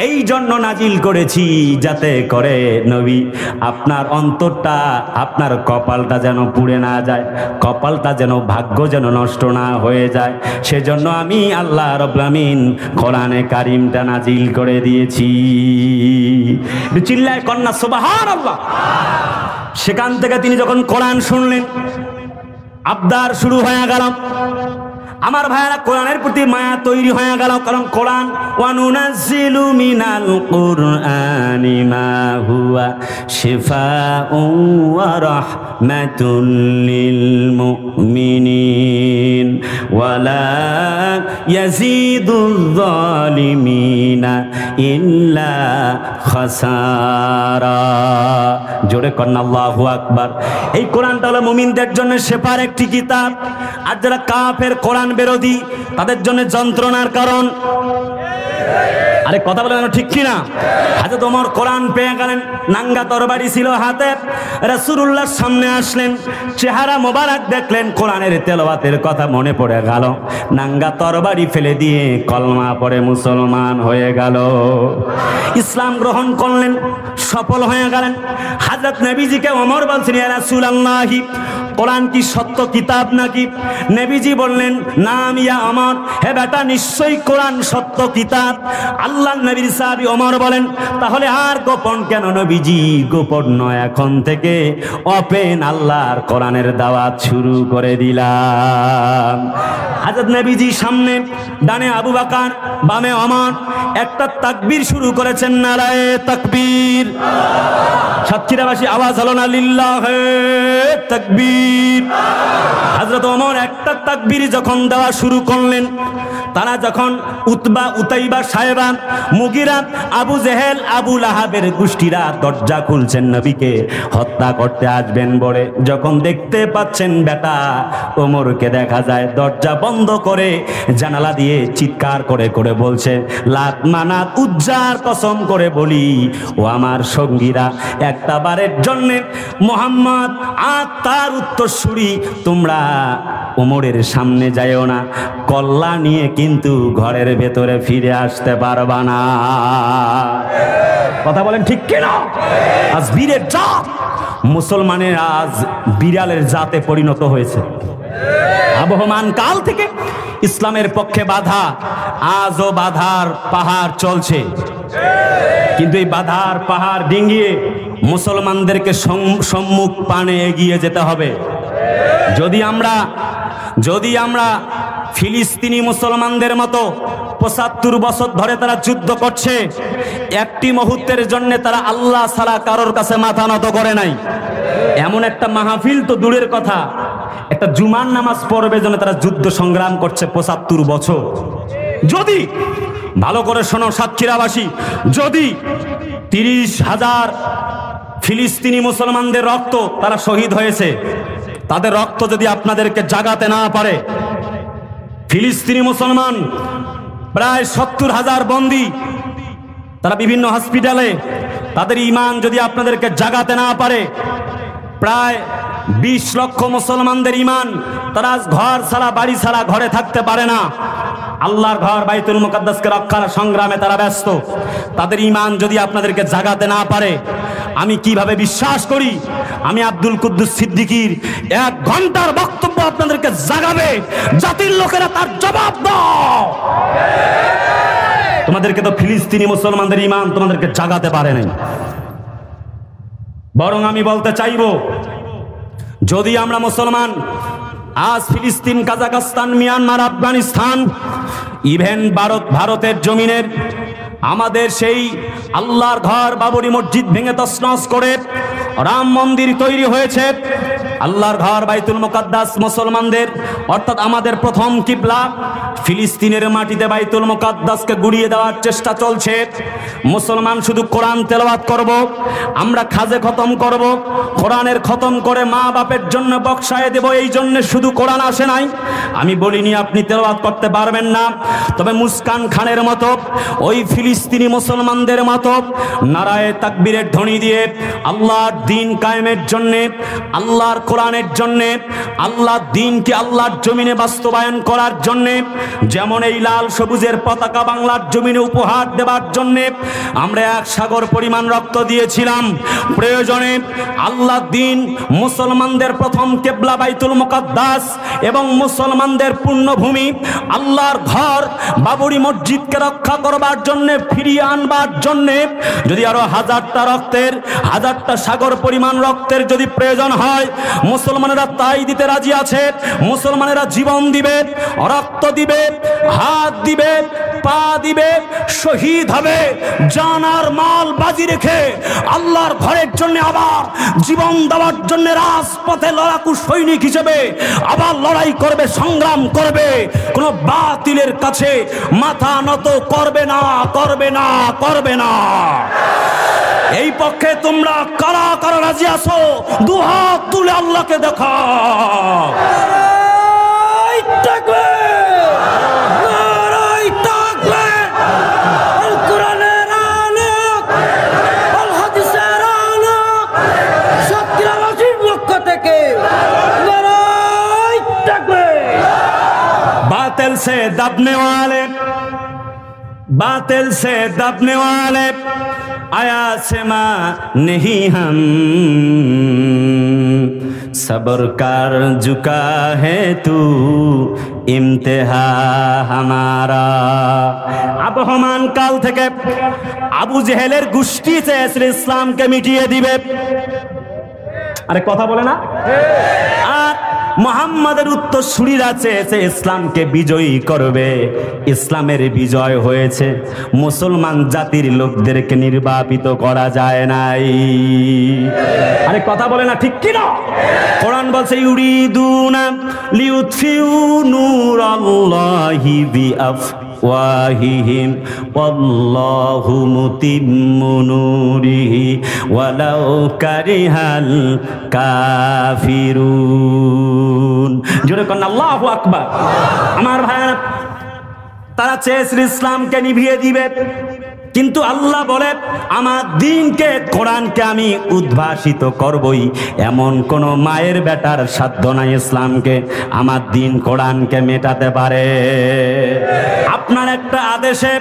এই জন্য নাজিল করেছি যাতে করে নবী আপনার অন্তরটা, আপনার কপালটা যেন পুড়ে না যায়, কপালটা যেন, ভাগ্য যেন নষ্ট না হয়ে যায়, সেজন্য আমি আল্লাহ রাব্বুল আমিন কোরআনে কারিমটা নাজিল করে দিয়েছি। চিল্লায় কন্যা সুবহানাল্লাহ। সেখান থেকে তিনি যখন কোরআন শুনলেন, আবদার শুরু হয়ে গেল। আমার ভাইয়েরা, কোরআনের প্রতি মায়া তৈরি হয়ে গেল, কারণ কোরআন ওয়ানুনাজ্জিলু মিনাল কুরআনি মা হুয়া শিফাউন ওয়া রাহমাতুল লিল মুমিনিন ওয়ালা ইয়াজিদুয যালিমিনা ইল্লা খাসারা। জোরে কন্না আল্লাহু আকবার। এই কোরআনটা হলো মুমিনদের জন্য শেফার একটি কিতাব, আর যারা কাফের কোরআন বিরোধী তাদের জন্য যন্ত্রণার কারণ। আরে কথা বলেন ঠিক কিনা? হযরত ওমর কোরআন পেয়ে গেলেন, নাঙ্গা তরবারি ছিল হাতে, রাসূলুল্লাহর সামনে আসলেন, চেহারা মোবারক দেখলেন, কোরআনের তেলাওয়াতের কথা মনে পড়ে গেল, নাঙ্গা তরবারি ফেলে দিয়ে কলমা পড়ে মুসলমান হয়ে গেল, ইসলাম গ্রহণ করলেন, সফল হয়ে গেলেন। হযরত নবীজিকে ওমর বলছেন, ইয়া রাসূলুল্লাহি, কোরআন কি সত্য কিতাব নাকি? নবীজি বললেন, নাম ইয়া ওমর, হে বেটা, নিশ্চয়ই কোরআন সত্য কিতাব। আল্লাহর নবীর সাহাবী ওমর বলেন, তাহলে আর গোপন কেন নবীজি? গোপন নয়, এখন থেকে ওপেন আল্লাহর কোরআনের দাওয়াত শুরু করে দিলাম। হযরত নবীজি সামনে, ডানে আবু বকর, বামে ওমর, একটা তাকবীর শুরু করেছেন, নারায়ে তাকবীর। সাতক্ষীরাবাসী আওয়াজ হলো না, লিল্লাহে তাকবীর। হযরত ওমর একটা তাকবীর যখন দেওয়া শুরু করলেন, তারা যখন উতবা, উতাইবা, সাহেবা, মুগিরা, আবু জেহেল, আবু লাহাবের গোষ্ঠীরা দরজা খুলছেন নবীকে হত্যা করতে আসবেন বলে, যখন দেখতে পাচ্ছেন বেটা ওমরকে দেখা যায় দরজা বন্ধ করে জানালা দিয়ে চিৎকার করে করে বলছে, লাত মানাত উজ্জার কসম করে বলি, ও আমার সঙ্গীরা, একটা বারের জন্য মুহাম্মদ আর তার উত্তরসূরি তোমরা ওমরের সামনে যাইও না, কল্লা নিয়ে কিন্তু ঘরের ভেতরে ফিরে আসতে পারবা না। কথা বলেন ঠিক কিনা? আজ বীরের জাত মুসলমানের আজ বিড়ালের জাতে পরিণত হয়েছে। আবহমান কাল থেকে ইসলামের পক্ষে বাধা, আজও বাধার পাহাড় চলছে, কিন্তু এই বাধার পাহাড় ডিঙ্গিয়ে মুসলমানদেরকে সম্মুখ পানে এগিয়ে যেতে হবে। যদি আমরা ফিলিস্তিনি মুসলমানদের মতো ৭৫ বছর ধরে তারা যুদ্ধ করছে, একটি মুহূর্তের জন্য তারা আল্লাহ ছাড়া কারোর কাছে মাথা নত করে নাই, এমন একটা মাহফিল তো দূরের কথা, একটা জুমার নামাজ পড়বে জন্য তারা যুদ্ধ সংগ্রাম করছে ৭৫ বছর। যদি ভালো করে শোনো সাতক্ষীরাবাসী, যদি ৩০,০০০ ফিলিস্তিনি মুসলমানদের রক্ত তারা শহীদ হয়েছে, তাদের রক্ত যদি আপনাদেরকে জাগাতে না পারে, ফিলিস্তিনি মুসলমান প্রায় ৭০,০০০ বন্দী, তারা বিভিন্ন হসপিটালে, তাদের ঈমান যদি আপনাদেরকে জাগাতে না পারে, প্রায় ২০ লক্ষ মুসলমানদের ঈমান, তারা ঘর ছাড়া, বাড়ি ছাড়া ঘরে থাকতে পারে না, আল্লাহর ঘর বাইতুল মুকাদ্দাসকে রক্ষার সংগ্রামে তারা ব্যস্ত, তাদের ঈমান যদি আপনাদেরকে জাগাতে না পারে, আমি কিভাবে বিশ্বাস করি আমি আব্দুল কুদ্দুস সিদ্দিকীর ১ ঘন্টার বক্তব্য আপনাদেরকে জাগাবে? জাতির লোকেরা তার জবাব দাও। তোমাদেরকে তো ফিলিস্তিনি মুসলমানদের ঈমান তোমাদেরকে জাগাতে পারে নাই। বরং আমি বলতে চাইব, যদি আমরা মুসলমান আজ ফিলিস্তিন, কাজাখস্তান, মিয়ানমার, আফগানিস্তান, ইভেন ভারতের জমিনের আমাদের সেই আল্লাহর ঘর বাবরি মসজিদ ভেঙে তছনছ করে রাম মন্দির তৈরি হয়েছে, আল্লাহর ঘর বাইতুল মুকাদ্দাস মুসলমানদের, অর্থাৎ আমাদের প্রথম কিবলা, ফিলিস্তিনের মাটিতে বাইতুল মুকাদ্দাসকে গুড়িয়ে দেওয়ার চেষ্টা চলছে। মুসলমান শুধু কোরআন তেলাওয়াত করব, আমরা খাজে খতম করব, কোরআনের খতম করে মা বাপের জন্য বক্সায় দেব, এই জন্য শুধু কোরআন আসে নাই। আমি বলিনি আপনি তেলাওয়াত করতে পারবেন না, তবে মুস্কান খানের মতো, ওই ফিলিস্তিনি মুসলমানদের মতো নারায়ে তাকবীরের ধ্বনি দিয়ে আল্লাহর দ্বীন কায়েমের জন্য, আল্লাহর কোরআনের জন্যে, আল্লাহর দ্বীনকে আল্লাহর জমিনে বাস্তবায়ন করার জন্যে, যেমন এই লাল সবুজের পতাকা বাংলার জমিনে উপহার দেবার জন্যে আমরা 1 সাগর পরিমাণ রক্ত দিয়েছিলাম। প্রয়োজনে আল্লাহর দ্বীন, মুসলমানদের প্রথম কিবলা বাইতুল মুকাদ্দাস এবং মুসলমানদের পুণ্যভূমি আল্লাহর ঘর বাবরি মসজিদকে রক্ষা করবার জন্যে, ফিরিয়ে আনবার জন্যে যদি আরো 1000টা রক্তের, 1000টা সাগর পরিমাণ রক্তের যদি প্রয়োজন হয়, মুসলমানেরা তাই দিতে রাজি আছে। মুসলমানেরা জীবন দিবে, রক্ত দিবে, হাত দিবে, পা দিবে, শহীদ হবে, জান আর মাল বাজি রেখে আল্লাহর ঘরের জন্য আবার জীবন দেওয়ার জন্য রাজপথে লড়াকু সৈনিক হিসেবে আবার লড়াই করবে, সংগ্রাম করবে। কোনো বাতিলের কাছে মাথা নত করবে না, করবে না, করবে না। এই পক্ষে তোমরা কারা কারা রাজি আছো? দুহাত তুলে আল্লাহকে দেখাও। बातिल से दबने वाले, बातिल से दबने वाले आया से मां नहीं हम, सब्र कर झुका है तू इम्तिहा हमारा। আবহমান কাল থেকে আবু জেহেলের গোষ্ঠী চেয়েছিল ইসলামকে মিটিয়ে দিবে। আরে কথা বলে না? আর মুহাম্মাদের উত্তরসূরিরা চেয়েছে ইসলামকে বিজয়ী করবে। ইসলামের বিজয় হয়েছে, মুসলমান জাতির লোকদেরকে নির্বাপিত করা যায় নাই। আরে কথা বলে না, ঠিক কি না? কোরআন বলছে ইউরিদুনা লিউতফিউ নূরাল্লাহি বিআফওয়াহিহিম ওয়াল্লাহু মুতিম্মু নূরিহি ওয়ালাউ কারিহাল কাফিরুন। জোরে কন্যা আল্লাহু আকবার। আমার ভাইরা, তারা চেয়েছিল ইসলামকে নিভিয়ে দিবে, কিন্তু আল্লাহ বলে আমার দ্বীনকে, কোরআনকে আমি উদ্ভাসিত করবই। এমন কোন মায়ের বেটার সাধ্য নাই ইসলামকে, আমার দ্বীন কোরআনকে মেটাতে পারে। আপনার একটা আদেশে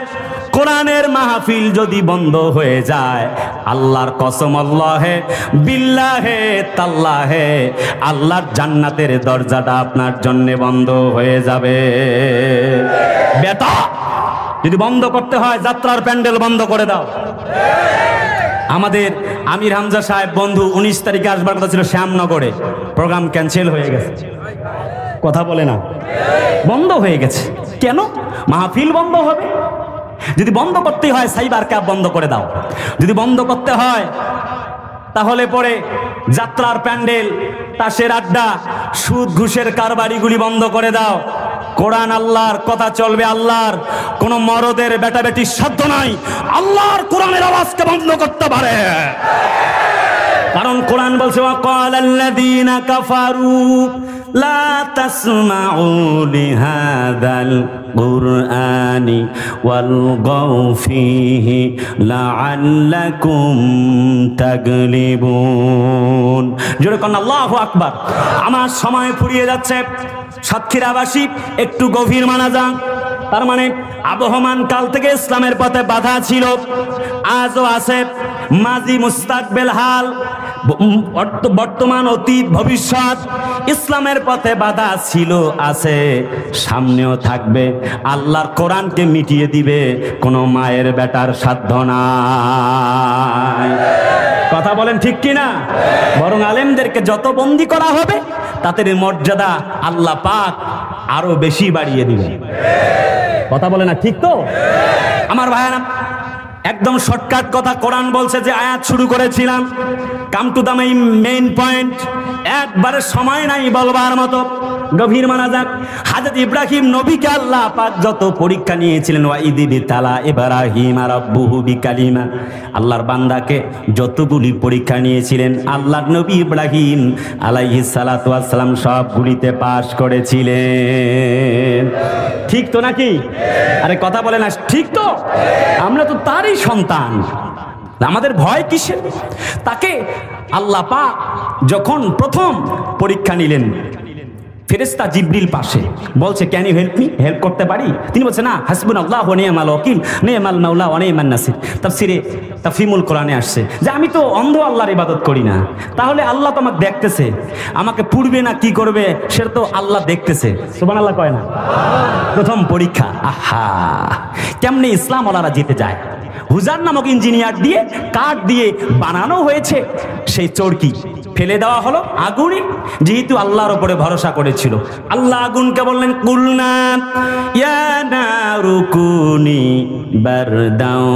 কোরআনের মাহফিল যদি বন্ধ হয়ে যায়, আল্লাহর কসম, আল্লাহে বিল্লাহে তাল্লাহে, আল্লাহর জান্নাতের দরজাটা আপনার জন্য বন্ধ হয়ে যাবে। বেটা, যদি বন্ধ করতে হয় যাত্রার প্যান্ডেল বন্ধ করে দাও। আমাদের আমির হামজা সাহেব বন্ধু 19 তারিখে আসবার কথা ছিল শ্যামনগরে, প্রোগ্রাম ক্যান্সেল হয়ে গেছে। কথা বলে না, বন্ধ হয়ে গেছে। কেন? মাহফিল বন্ধ হবে। যদি বন্ধ করতে হয় সাইবার ক্যাব বন্ধ করে দাও। যদি বন্ধ করতে হয় তাহলে পরে যাত্রার প্যান্ডেল, তাসের আড্ডা, সুদ ঘুষের কারবারিগুলি বন্ধ করে দাও। কোরআন আল্লাহর কথা চলবে, আল্লাহর কোন মরদের বেটা বেটির সাধ্য নাই আল্লাহর কোরআনের আওয়াজকে বন্ধ করতে পারে। কারণ কোরআন বলছে ওয়াকালাল্লাযীনা কাফারু লা তাসমাউ লিহাযাল কুরআনি ওয়ালগাউ ফীহি লাআল্লাকুম তাগলিবুন। জোরে কোন আল্লাহু আকবার। আমার সময় ফুরিয়ে যাচ্ছে। সাতক্ষীরাবাসী একটু গভীর মানাজান। তার মানে আবহমান কাল থেকে ইসলামের পথে বাধা ছিল, আজও আছে। মাজি মুস্তাকবেল হাল, বর্তমান অতীত ভবিষ্যৎ ইসলামের পথে বাধা ছিল, আছে, সামনেও থাকবে। আল্লাহর কোরআনকে মিটিয়ে দিবে কোনো মায়ের বেটার সাধ্য নাই। কথা বলেন ঠিক কিনা? বরং আলেমদেরকে যত বন্দী করা হবে তাদের মর্যাদা আল্লাহ পাক আরো বেশি বাড়িয়ে দিবে। কথা বলে না, ঠিক তো? আমার ভাইরা, একদম শর্টকাট কথা। কোরআন বলছে যে আয়াত শুরু করেছিলাম, come to the main point. একবারে সময় নাই বলবার মতো। গভীর মানা যাক। হযরত ইব্রাহিম নবীকে আল্লাহ পাক যত পরীক্ষা নিয়েছিলেন, ওয়াইদি বিতালা ইব্রাহিম রাব্বুহু বিকালিমা, আল্লাহর বান্দাকে যতগুলি পরীক্ষা নিয়েছিলেন আল্লাহর নবী ইব্রাহিম আলাইহিস সালাতু ওয়াস সালাম সবগুলিতে পাশ করেছিলেন। ঠিক তো নাকি? আরে কথা বলে না, ঠিক তো? আমরা তো তারই সন্তান, আমাদের ভয় কিসের? তাকে আল্লাহ পাক যখন প্রথম পরীক্ষা নিলেন, ফেরেশতা জিবরিল পাশে বলছে, can you help me, help করতে পারি? তিনি বলছে, না, হাসবুনাল্লাহু ওয়া নি'মাল ওয়াকিল, নি'মাল মাওলা ওয়া নি'মান নাসির। তাফসিরে তাফহিমুল কোরআনে আসছে যে আমি তো অন্ধ আল্লাহর ইবাদত করি না, তাহলে আল্লাহ তো আমাকে দেখতেছে, আমাকে পুড়বে না কি করবে সেটা তো আল্লাহ দেখতেছে। সুবহানাল্লাহ কয় না? প্রথম পরীক্ষা। আহা, কেমনে ইসলাম ওলারা জিতে যায়। হুজার নামক ইঞ্জিনিয়ার দিয়ে, কাঠ দিয়ে বানানো হয়েছে সেই চরকি, ফেলে দেওয়া হলো আগুনে, যেহেতু আল্লাহর উপরে ভরসা করেছিল। আল্লাহ আগুনকে বললেন, কুলনা ইয়া নারু কুনি বারদাও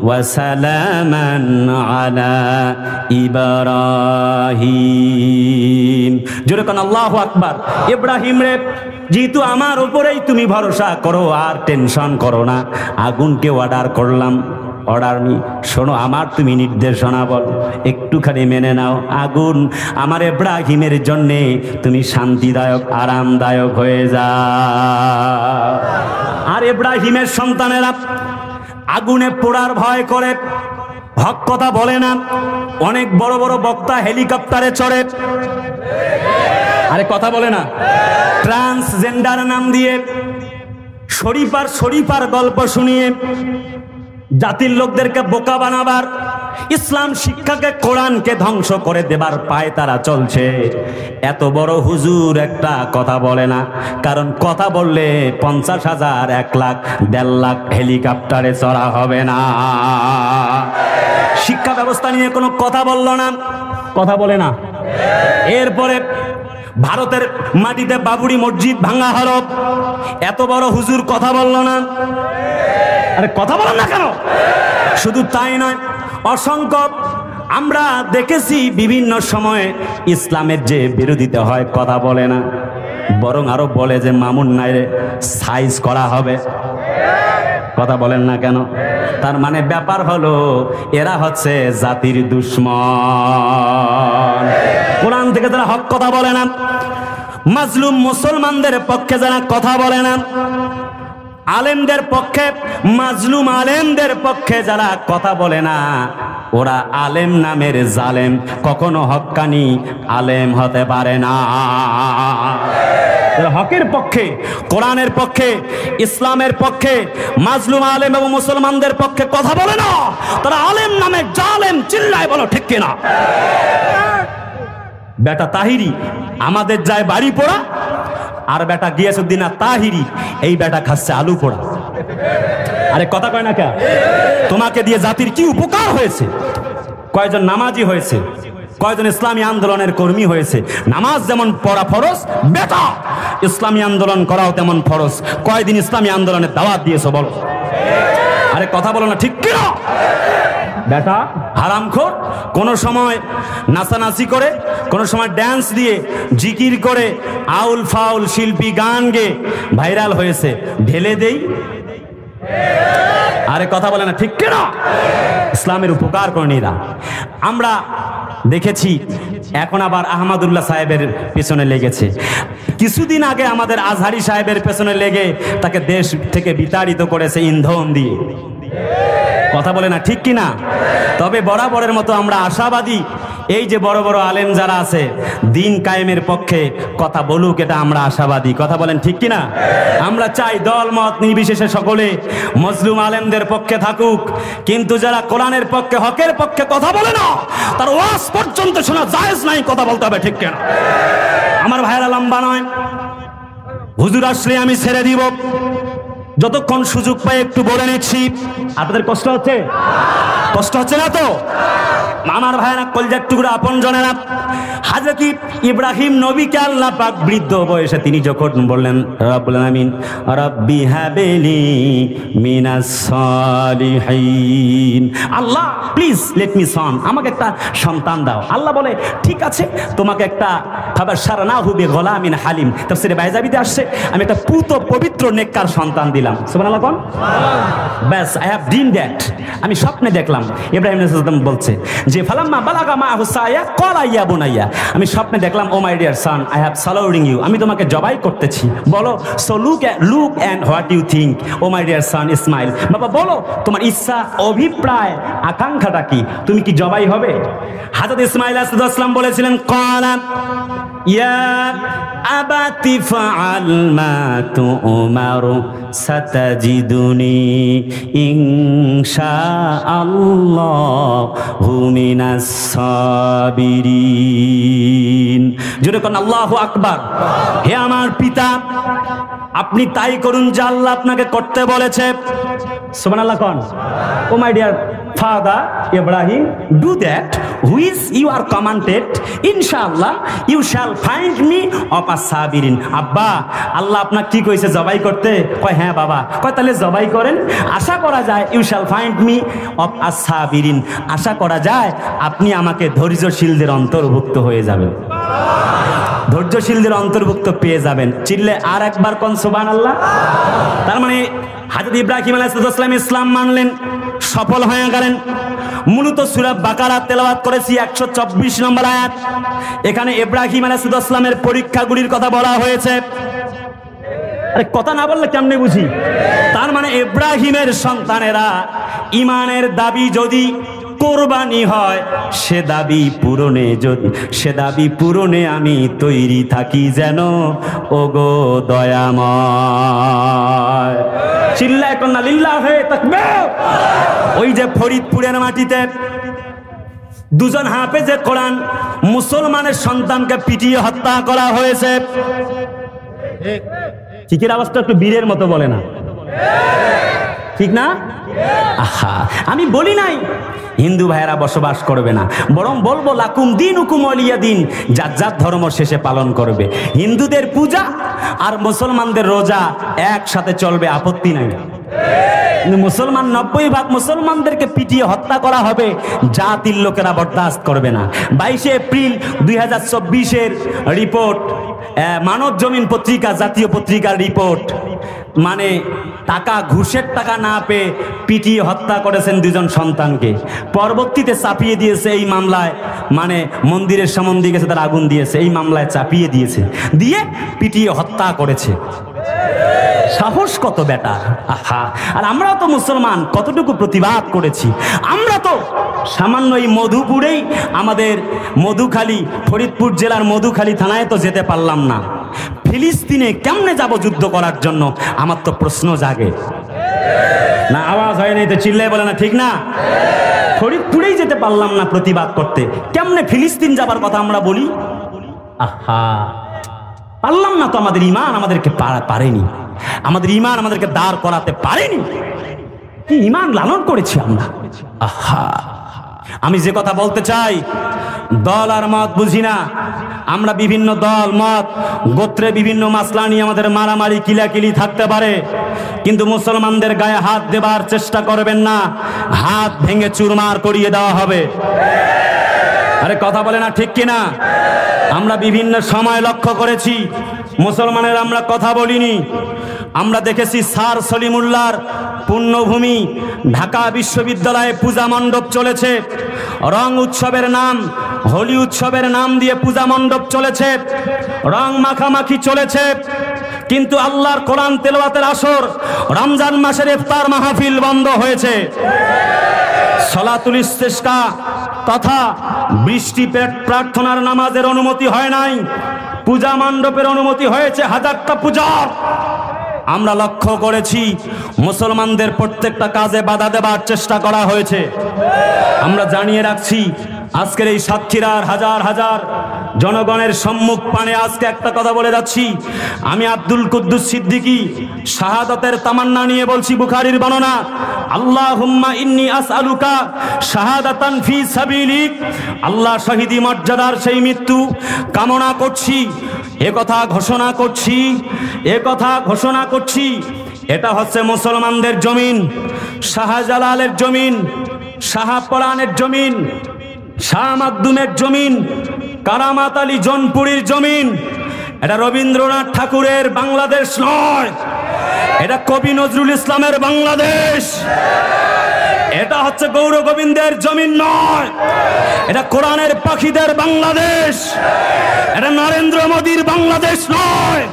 ওয়া সালামান আলা ইব্রাহিম। জোরে কোন আল্লাহু আকবার। ইব্রাহিম রে, যেহেতু আমার উপরেই তুমি ভরসা করো, আর টেনশন করো না, আগুনকে অর্ডার করলাম, অর্ডার নি, শোনো আমার তুমি নির্দেশনা বল, একটুখানি মেনে নাও। আগুন আমার ইব্রাহিমের জন্যে তুমি শান্তিদায়ক, আরামদায়ক হয়ে যাও। আর ইব্রাহিমের সন্তানেরা আগুনে পোড়ার ভয় করে, হক কথা বলে না। অনেক বড় বড় বক্তা হেলিকপ্টারে চড়ে, আরে কথা বলে না, ট্রান্সজেন্ডার নাম দিয়ে শরীফার গল্প শুনিয়ে জাতির লোকদেরকে বোকা বানাবার, ইসলাম শিক্ষাকে, কোরআনকে ধ্বংস করে দেবার পায় তারা চলছে। এত বড় হুজুর একটা কথা বলে না, কারণ কথা বললে 50,000, 1 লাখ, 1.5 লাখ হেলিকপ্টারে চড়া হবে না। শিক্ষা ব্যবস্থা নিয়ে কোনো কথা বলল না, কথা বলে না। এরপরে ভারতের মাটিতে বাবরি মসজিদ ভাঙা হলো, এত বড় হুজুর কথা বলল না। আরে কথা বলেন না কেন? শুধু তাই নয়, অসংখ্য আমরা দেখেছি বিভিন্ন সময়ে ইসলামের যে বিরোধিতা হয়, কথা বলে না, বরং আরো বলে যে মামুন নাইরে সাইজ করা হবে। কথা বলেন না কেন? তার মানে ব্যাপার হলো এরা হচ্ছে জাতির দুশ্মন। কোরআন থেকে যারা হক কথা বলে না, মাজলুম মুসলমানদের পক্ষে যারা কথা বলে না, আলেমদের পক্ষে, মাজলুম আলেমদের পক্ষে যারা কথা বলে না, ওরা আলেম নামের জালেম, কখনো হক্কানি আলেম হতে পারে না। হকের পক্ষে, কোরআনের পক্ষে, ইসলামের পক্ষে, মাজলুম আলেম এবং মুসলমানদের পক্ষে কথা বলে না, তারা আলেম নামে জালেম। চিল্লায় বলো ঠিক কিনা? বেটা তাহিরি আমাদের যায় বাড়ি পোড়া, আর বেটা গিয়াসউদ্দিন তাহিরি, এই বেটা খাচ্ছে আলু পোড়া। আরে কথা কয় না কে? তোমাকে দিয়ে জাতির কি উপকার হয়েছে? কয়জন নামাজি হয়েছে, কয়জন ইসলামী আন্দোলনের কর্মী হয়েছে। নামাজ যেমন পড়া ফরজ, বেটা ইসলামী আন্দোলন করাও তেমন ফরজ। কয়দিন ইসলামী আন্দোলনের দাওয়াত দিয়েছো বলো? আরে কথা বলো না ঠিক কিনা? বেটা হারামখোর, কোন সময় নাচানাচি করে, কোন সময় ড্যান্স দিয়ে, জিকির করে, আউল ফাউল শিল্পী গান গেয়ে ভাইরাল হয়েছে, ঢেলে দেই। আরে কথা বলে না ঠিক কিনা? ইসলামের উপকার করেনিরা আমরা দেখেছি। এখন আবার আহমদুল্লাহ সাহেবের পেছনে লেগেছে। কিছুদিন আগে আমাদের আজহারি সাহেবের পেছনে লেগে তাকে দেশ থেকে বিতাড়িত করেছে ইন্ধন দিয়ে। কথা বলে না ঠিক কিনা? তবে বরাবরের মতো আমরা আশাবাদী, এই যে বড় বড় আলেম যারা আছে দিন কায়েমের পক্ষে কথা বলুক, এটা আমরা আশাবাদী। কথা বলেন ঠিক কিনা? আমরা চাই দল মত নির্বিশেষে সকলে মজলুম আলেমদের পক্ষে থাকুক, কিন্তু যারা কোরআনের পক্ষে, হকের পক্ষে কথা বলে না, তার ওয়াজ পর্যন্ত শোনা জায়েজ নাই। কথা বলতে হবে ঠিক কিনা? আমার ভাইয়েরা লম্বা নয়, হুজুর আসলে আমি ছেড়ে দিব, যতক্ষণ সুযোগ পাই একটু বলে নিচ্ছি। আপনাদের কষ্ট হচ্ছে? কষ্ট হচ্ছে না তো? আমার ভাইরা, কলজার টুকরা আপন জনেরা, হযরত ইব্রাহিম নবীকে আল্লাহ পাক বৃদ্ধ বয়সে তিনি যখন বললেন, রব্বুল আলামিন রব্বি হাবিলি মিনাস সালিহিন, আল্লাহ প্লিজ লেট মি সন, আমাকে একটা সন্তান দাও। আল্লাহ বলে ঠিক আছে, তোমাকে একটা ফাবাশশারনাহু বিগুলামিন হালিম, তাফসীরে বাইজাবিতে আসছে, আমি একটা পুত পবিত্র নেককার সন্তান দিলাম। সুবহানাল্লাহ কোন? ব্যাস, আই হ্যাভ ড্রিম দ্যাট, আমি স্বপ্নে দেখলাম। ইব্রাহিম আলাইহিস সালাম বলছে যে ফালাম্মা বালাগা মাহু সায়া ক্বালা ইয়া বুনাইয়া, আমি স্বপ্নে দেখলাম O my dear son I have slaughtering you, আমি তোমাকে জবাই করতেছি। বলো so look and what you think O my dear son Ismail, বাবা বলো তোমার ইচ্ছা অভিপ্রায় আকাঙ্ক্ষাটা কি, তুমি কি জবাই হবে? হযরত ইসমাইল আলাইহিস সালাম বলেছিলেন ক্বালা ইয়া আবাতি ফাআল মা তু'মারু সাতাজিদুনি ইনশাআল্লাহু মিনাস সাবিরিন। জোরে কোন আল্লাহু আকবার। হে আমার পিতা, আপনি তাই করুন যা আল্লাহ আপনাকে করতে বলেছে। সুবহানাল্লাহ কোন। O my dear father Ibrahim, do that which you are commanded, ইনশাআল্লাহ you shall find me of আস সাবিরিন। আব্বা, আল্লাহ আপনাকে কি কইছে জবাই করতে? কয় হ্যাঁ বাবা। কয় তাহলে জবাই করেন, আশা করা যায় you shall find me of আস সাবিরিন, আশা করা যায় আপনি আমাকে ধৈর্যশীলদের অন্তর্ভুক্ত হয়ে যাবেন, ধৈর্যশীলদের অন্তর্ভুক্ত পেয়ে যাবেন। চিল্লে আর একবার কোন সুবহানাল্লাহ। তার মানে হযরত ইব্রাহিম আলাইহিস সালাম ইসলাম মানলেন, সফল হয়ে গেলেন। মূলত সূরা বাকারা তেলাওয়াত করেছি 124 নম্বর আয়াত। এখানে ইব্রাহিম আলাইহিস সালামের পরীক্ষাগুলির কথা বলা হয়েছে। আরে কথা না বললে কেমনে বুঝি? তার মানে ইব্রাহিমের সন্তানেরা ঈমানের দাবি যদি কোরবানি হয়, সে দাবি পূরণে আমি তৈরি থাকি যেন ওগো দয়াময়। চিল্লায় কন্যা লিল্লাহে তাকবীর। ওই যে ফরিদপুরের মাটিতে দুজন হাফেজে কোরআন মুসলমানের সন্তানকে পিটিয়ে হত্যা করা হয়েছে। ঠিকের আওয়াজটা একটু বীরের মতো বলে না, ঠিক না? আহা, আমি বলি নাই হিন্দু ভাইয়েরা বসবাস করবে না, বরং বলবো লাকুম দীনুকুম ওয়ালিয়া দিন, যার যার ধর্ম শেষে পালন করবে। হিন্দুদের পূজা আর মুসলমানদের রোজা একসাথে চলবে, আপত্তি নাই। কিন্তু মুসলমান 90% মুসলমানদেরকে পিটিয়ে হত্যা করা হবে, জাতির লোকেরা বরদাস্ত করবে না। 22 এপ্রিল 2024 রিপোর্ট, মানব জমিন পত্রিকা, জাতীয় পত্রিকার রিপোর্ট, মানে টাকা ঘুষের টাকা না পেয়ে পিটিয়ে হত্যা করেছেন দুজন সন্তানকে। পরবর্তীতে চাপিয়ে দিয়েছে এই মামলায়, মানে মন্দিরের সম্বন্ধে গেছে তার আগুন দিয়েছে, এই মামলায় চাপিয়ে দিয়েছে, দিয়ে পিটিয়ে হত্যা করেছে। সাহস কত বেটা! আহা, আর আমরা তো মুসলমান কতটুকু প্রতিবাদ করেছি। আমরা তো সামান্য এই মধুপুরেই, আমাদের মধুখালী, ফরিদপুর জেলার মধুখালী থানায় তো যেতে পারলাম না। ফিলিস্তিনে কেমনে যাব যুদ্ধ করার জন্য? আমার তো প্রশ্ন জাগে না। আওয়াজ হয় নাই তো চিল্লায় বলে না, ঠিক না? ফরিদপুরেই যেতে পারলাম না প্রতিবাদ করতে, কেমনে ফিলিস্তিন যাবার কথা আমরা বলি? আহা, পারলাম না তো। আমাদের ঈমান আমাদেরকে পারেনি, আমাদের ঈমান আমাদেরকে দাঁড় করাতে পারেনি। কি ঈমান লালন করেছি আমরা! আহা, আমি যে কথা বলতে চাই, দল আর মত বুঝি না। আমরা বিভিন্ন দল মত গোত্রে বিভিন্ন মাসলা নিয়ে আমাদের মারামারি কিলাকিলি থাকতে পারে, কিন্তু মুসলমানদের গায়ে হাত দেবার চেষ্টা করবেন না, হাত ভেঙে চুরমার করিয়ে দেওয়া হবে। আরে কথা বলে না, ঠিক কিনা? আমরা বিভিন্ন সময় লক্ষ্য করেছি মুসলমানের আমরা কথা বলিনি। আমরা দেখেছি স্যার সলিমুল্লাহর পুণ্যভূমি ঢাকা বিশ্ববিদ্যালয়ে পূজা মণ্ডপ চলেছে, রং উৎসবের নাম, হোলি উৎসবের নাম দিয়ে পূজা মণ্ডপ চলেছে, রং মাখামাখি চলেছে। কিন্তু আল্লাহর কোরআন তেলাওয়াতের আসর, রমজান মাসের ইফতার মাহফিল বন্ধ হয়েছে। সালাতুল ইস্তিসকা তথা বৃষ্টি প্রার্থনার নামাজের অনুমতি হয় নাই, পূজা মণ্ডপের অনুমতি হয়েছে হাজারটা পূজার। আমরা লক্ষ্য করেছি মুসলমানদের প্রত্যেকটা কাজে বাধা দেবার চেষ্টা করা হয়েছে। আমরা জানিয়ে রাখছি, আজকের এই সাতক্ষীরার হাজার হাজার জনগণের সম্মুখ পানে আজকে একটা কথা বলে যাচ্ছি। আমি আব্দুল কুদ্দুস সিদ্দিকী শাহাদাতের তামান্না নিয়ে বলছি, বুখারীর বর্ণনা, আল্লাহুম্মা ইন্নী আসআলুকা শাহাদাতান ফি সাবিলিক, আল্লাহ শহীদি মর্যাদার সেই মৃত্যু কামনা করছি, এ কথা ঘোষণা করছি, এ কথা ঘোষণা করছি। এটা হচ্ছে মুসলমানদের জমিন, শাহজালালের জমিন, শাহপরানের জমিন, শাহ মাকদুমের জমিন, কারামাত আলী জনপুরীর জমিন। এটা রবীন্দ্রনাথ ঠাকুরের বাংলাদেশ নয়, এটা কবি নজরুল ইসলামের বাংলাদেশ। এটা হচ্ছে গৌর গোবিন্দের জমিন নয়, এটা কোরআনের পাখিদের বাংলাদেশ। এটা নরেন্দ্র মোদীর বাংলাদেশ নয়,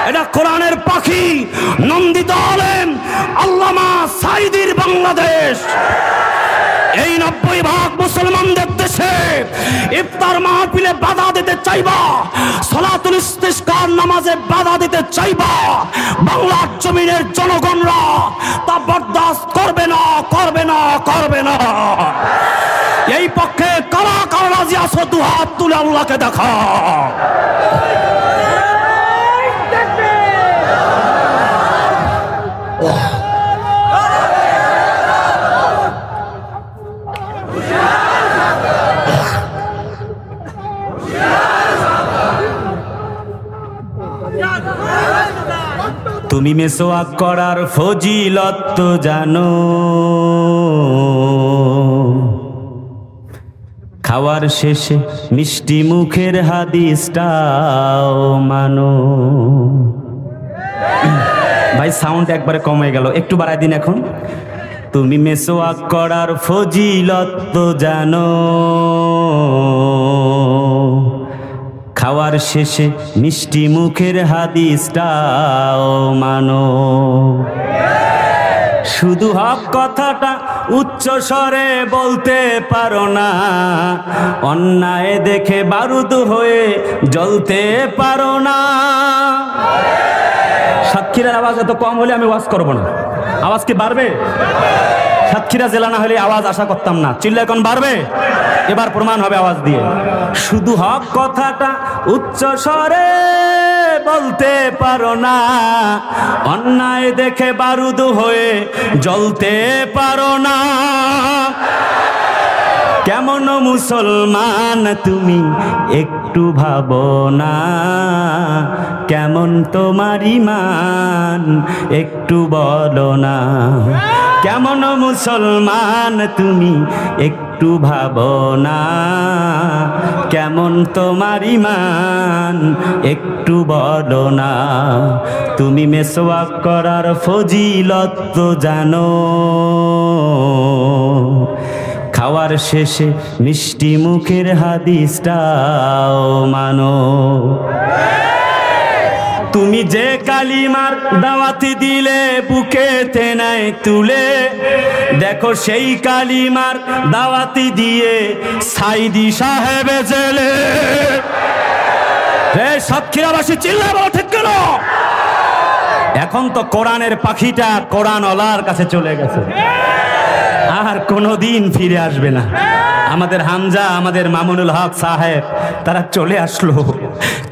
এটা কোরআনের পাখি নন্দিত আলেম আল্লামা সাঈদীর বাংলাদেশ। এই 90% মুসলমানদের দেশে ইফতার মাহফিলে বাধা দিতে চাইবা, সালাতুল ইস্তিসকার নামাজে বাধা দিতে চাইবা, বাংলার জমিনের জনগণরা তা বরদাস্ত করবে না, করবে না, করবে না। এই পক্ষে কারা কারা রাজি আছো? দু হাত তুলে আল্লাহকে দেখা। তুমি মেসওয়াক করার ফজিলত তো জানো, খাওয়ার শেষে মিষ্টি মুখের হাদিসটাও মানো। ভাই সাউন্ড একবারে কমে গেল, একটু বাড়াই দিন এখন। তুমি মেসওয়াক করার ফজিলত তো জানো, খাওয়ার শেষে মিষ্টি মুখের হাদিসটাও মানো। শুধু হক কথাটা উচ্চ স্বরে বলতে পারো না, অন্যায় দেখে বারুদ হয়ে জ্বলতে পারো না। সাতক্ষীরার আওয়াজ এত কম হলে আমি ওয়াজ করব না। আওয়াজ কি বাড়বে? সাতক্ষীরা জেলা না হলে আওয়াজ আশা করতাম না, চিল্লা এখন বাড়বে। এবার প্রমাণ হবে আওয়াজ দিয়ে। শুধু হক কথাটা উচ্চ স্বরে বলতে পারো না, অন্যায় দেখে বারুদ হয়ে জ্বলতে পারো না। কেমন মুসলমান তুমি একটু ভাবো না, কেমন তোমার ঈমান একটু বলো না। কেমন মুসলমান তুমি একটু ভাবো না, কেমন তোমার ঈমান একটু বলো না। তুমি মেসওয়াক করার ফজিলত তো জানো, খাওয়ার শেষে মিষ্টি মুখের হাদিসটাও মানো। তুমি যে কালিমার দাওয়াতি দিলে বুকেতে নাই তুলে, দেখো সেই কালিমার দাওয়াতি দিয়ে সাঈদী সাহেব জেলে। হে সাতক্ষীরাবাসী চিল্লাবো ঠিক কেন? এখন তো কোরআনের পাখিটা কোরআনওয়ালার কাছে চলে গেছে, আর কোনোদিন ফিরে আসবে না। আমাদের হামজা, আমাদের মামুনুল হক সাহেব তারা চলে আসলো,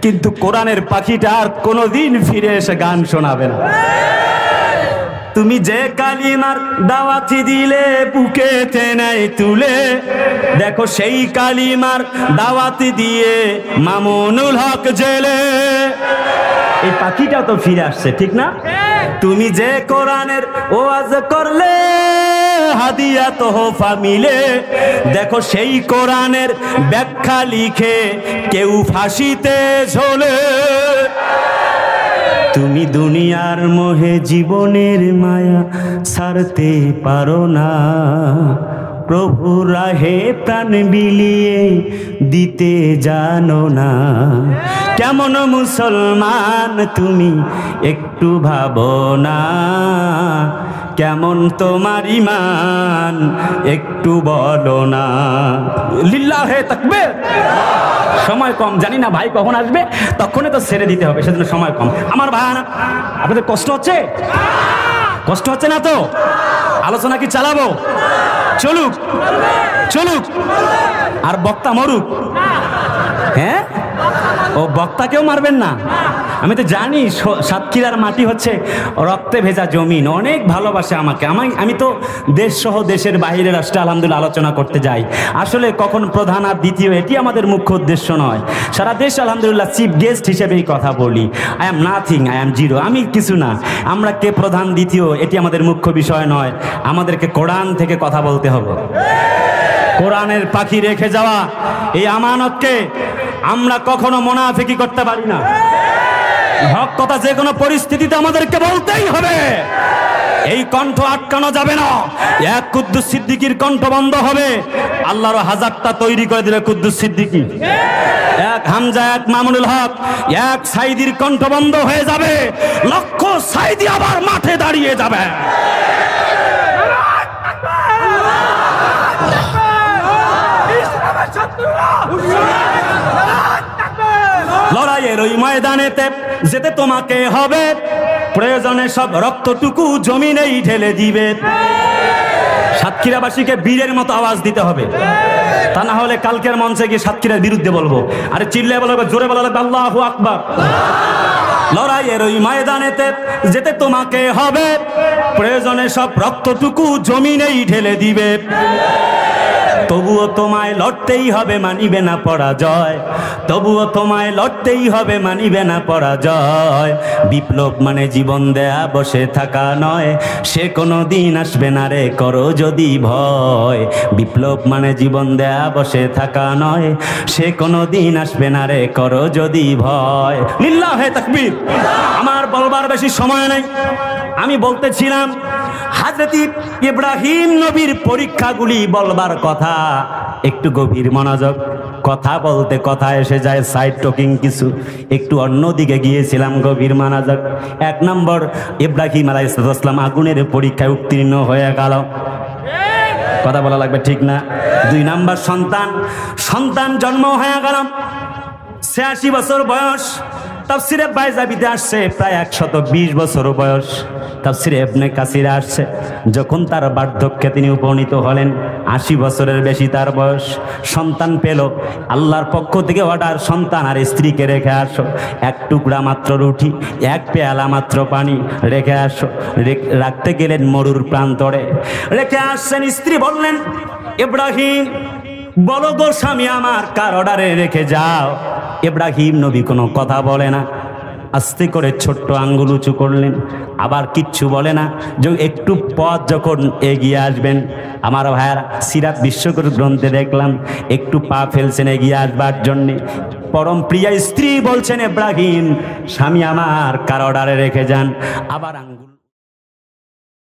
কিন্তু কোরআনের পাখিটা আর কোনোদিন ফিরে এসে গান শোনাবে না। তুমি যে কালিমার দাওয়াতি দিলে বুকেতে নাই তুলে, দেখো সেই কালিমার দাওয়াতি দিয়ে মামুনুল হক জেলে। এই পাখিটা তো ফিরে আসছে, ঠিক না? তুমি যে কোরআনের ওয়াজ করলে হাদিয়া তোহফা মিলে, দেখো সেই কোরআনের ব্যাখ্যা লিখে কেউ ফাঁসিতে ঝোলে। তুমি দুনিয়ার মোহে জীবনের মায়া ছাড়তে পারো না, প্রভু রাহে প্রাণ বিলিয়ে দিতে জানো না। কেমন মুসলমান তুমি একটু ভাবো না, কেমন তোমার ঈমান একটু বলো না। লিল্লাহে তাকবীর। সময় কম, জানি না ভাই কখন আসবে, তখনই তো ছেড়ে দিতে হবে, সেজন্য সময় কম। আমার ভাই আপনাদের কষ্ট হচ্ছে? কষ্ট হচ্ছে না তো? আলোচনা কি চালাবো? চলুক চলুক, আর বক্তা মরুক। হ্যাঁ, ও বক্তাকেও মারবেন না? আমি তো জানি সাতক্ষীরার মাটি হচ্ছে রক্তে ভেজা জমিন, অনেক ভালোবাসে আমাকে। আমি তো দেশ সহ দেশের বাইরে রাষ্ট্রে আলহামদুলিল্লাহ আলোচনা করতে যাই। আসলে কখন প্রধান আর দ্বিতীয় এটি আমাদের মুখ্য উদ্দেশ্য নয়। সারা দেশ আলহামদুলিল্লাহ চিফ গেস্ট হিসেবেই কথা বলি। I am nothing, I am zero, আমি কিছু না। আমরা কে প্রধান দ্বিতীয় এটি আমাদের মুখ্য বিষয় নয়। আমাদেরকে কোরআন থেকে কথা বলতে হবে। কোরআনের পাখি রেখে যাওয়া এই আমানতকে আমরা কখনো মুনাফিকি করতে পারি না। হক কথা যে কোনো পরিস্থিতিতে আমাদেরকে বলতেই হবে। এই কণ্ঠ আটকানো যাবে না। এক কুদ্দুস সিদ্দিকীর কণ্ঠ বন্ধ হবে, আল্লাহর হাজারটা তৈরি করে দিবে কুদ্দুস সিদ্দিকী। এক হামজা, এক মামুনুল হক, এক সাইদির কণ্ঠ বন্ধ হয়ে যাবে, লক্ষ সাইদি আবার মাঠে দাঁড়িয়ে যাবে। লড়াইয়ের ওই ময়দানেতে যেতে তোমাকে হবে, প্রয়োজনে সব রক্তটুকু জমিনেই ঢেলে দিবে। সাতক্ষীরাবাসীকে বীরের মতো আওয়াজ দিতে হবে, তা না হলে কালকের মঞ্চে গিয়ে সাতক্ষীরার বিরুদ্ধে বলবো। আরে চিল্লায় বলবে, জোরে বলা লাগবে আল্লাহু আকবার। লড়াইয়ের ওই ময়দানেতে যেতে তোমাকে হবে, প্রয়োজনে সব রক্তটুকু জমিনেই ঢেলে দিবে। তবুও তোমায় লড়তেই হবে, মানিবে না পরাজয়। তবুও তোমায় লড়তেই হবে, মানিবে না পরাজয়। বিপ্লব মানে জীবন দেয়া বসে থাকা নয়, সে কোনো দিন আসবে না রে করো যদি ভয়। বিপ্লব মানে জীবন দেয়া বসে থাকা নয়, সে কোনো দিন আসবে না রে করো যদি ভয়। লিল্লাহে তাকবীর। আমার বলবার বেশি সময় নেই। আমি বলতেছিলাম হযরত ইব্রাহিম নবীর পরীক্ষাগুলি বলবার কথা, একটু গভীর মনোযোগ। কথা বলতে কথা এসে যায় সাইড টকিং কিছু, একটু অন্যদিকে গিয়েছিলাম, গভীর মনোযোগ। এক নম্বর, ইব্রাহিম আলাইহিস সালাম আগুনের পরীক্ষায় উত্তীর্ণ হয়ে গেল, কথা বলা লাগবে ঠিক না? 2 নম্বর, সন্তান জন্ম হয়ে গেল, 86 বছর বয়স। তাফসিরে বাইজাবিতে আসছে প্রায় 120 বছর বয়স। তাফসিরে ইবনে কাসিরে আসছে যখন তার বার্ধক্যে তিনি উপনীত হলেন, 80 বছরের বেশি তার বয়স। সন্তান পেল, আল্লাহর পক্ষ থেকে অর্ডার, সন্তান আর স্ত্রীকে রেখে আসো, এক টুকরা মাত্র রুটি, এক পেয়ালা মাত্র পানি রেখে আসো। রাখতে গেলেন মরুর প্রান্তরে, রেখে আসছেন। স্ত্রী বললেন, ইব্রাহিম বলো গো স্বামী আমার, কার অর্ডারে রেখে যাও? ইব্রাহিম নবী কোনো কথা বলে না, আস্তে করে ছোট্ট আঙ্গুল উঁচু করলেন, আবার কিচ্ছু বলে না। একটু পথ যখন এগিয়ে আসবেন, আমার ভাইয়ারা সিরাত বিশ্বকর গ্রন্থে দেখলাম একটু পা ফেলছেন এগিয়ে আসবার জন্যে। পরম প্রিয়া স্ত্রী বলছেন, ইব্রাহিম স্বামী আমার, কার অর্ডারে রেখে যান? আবার আঙ্গুল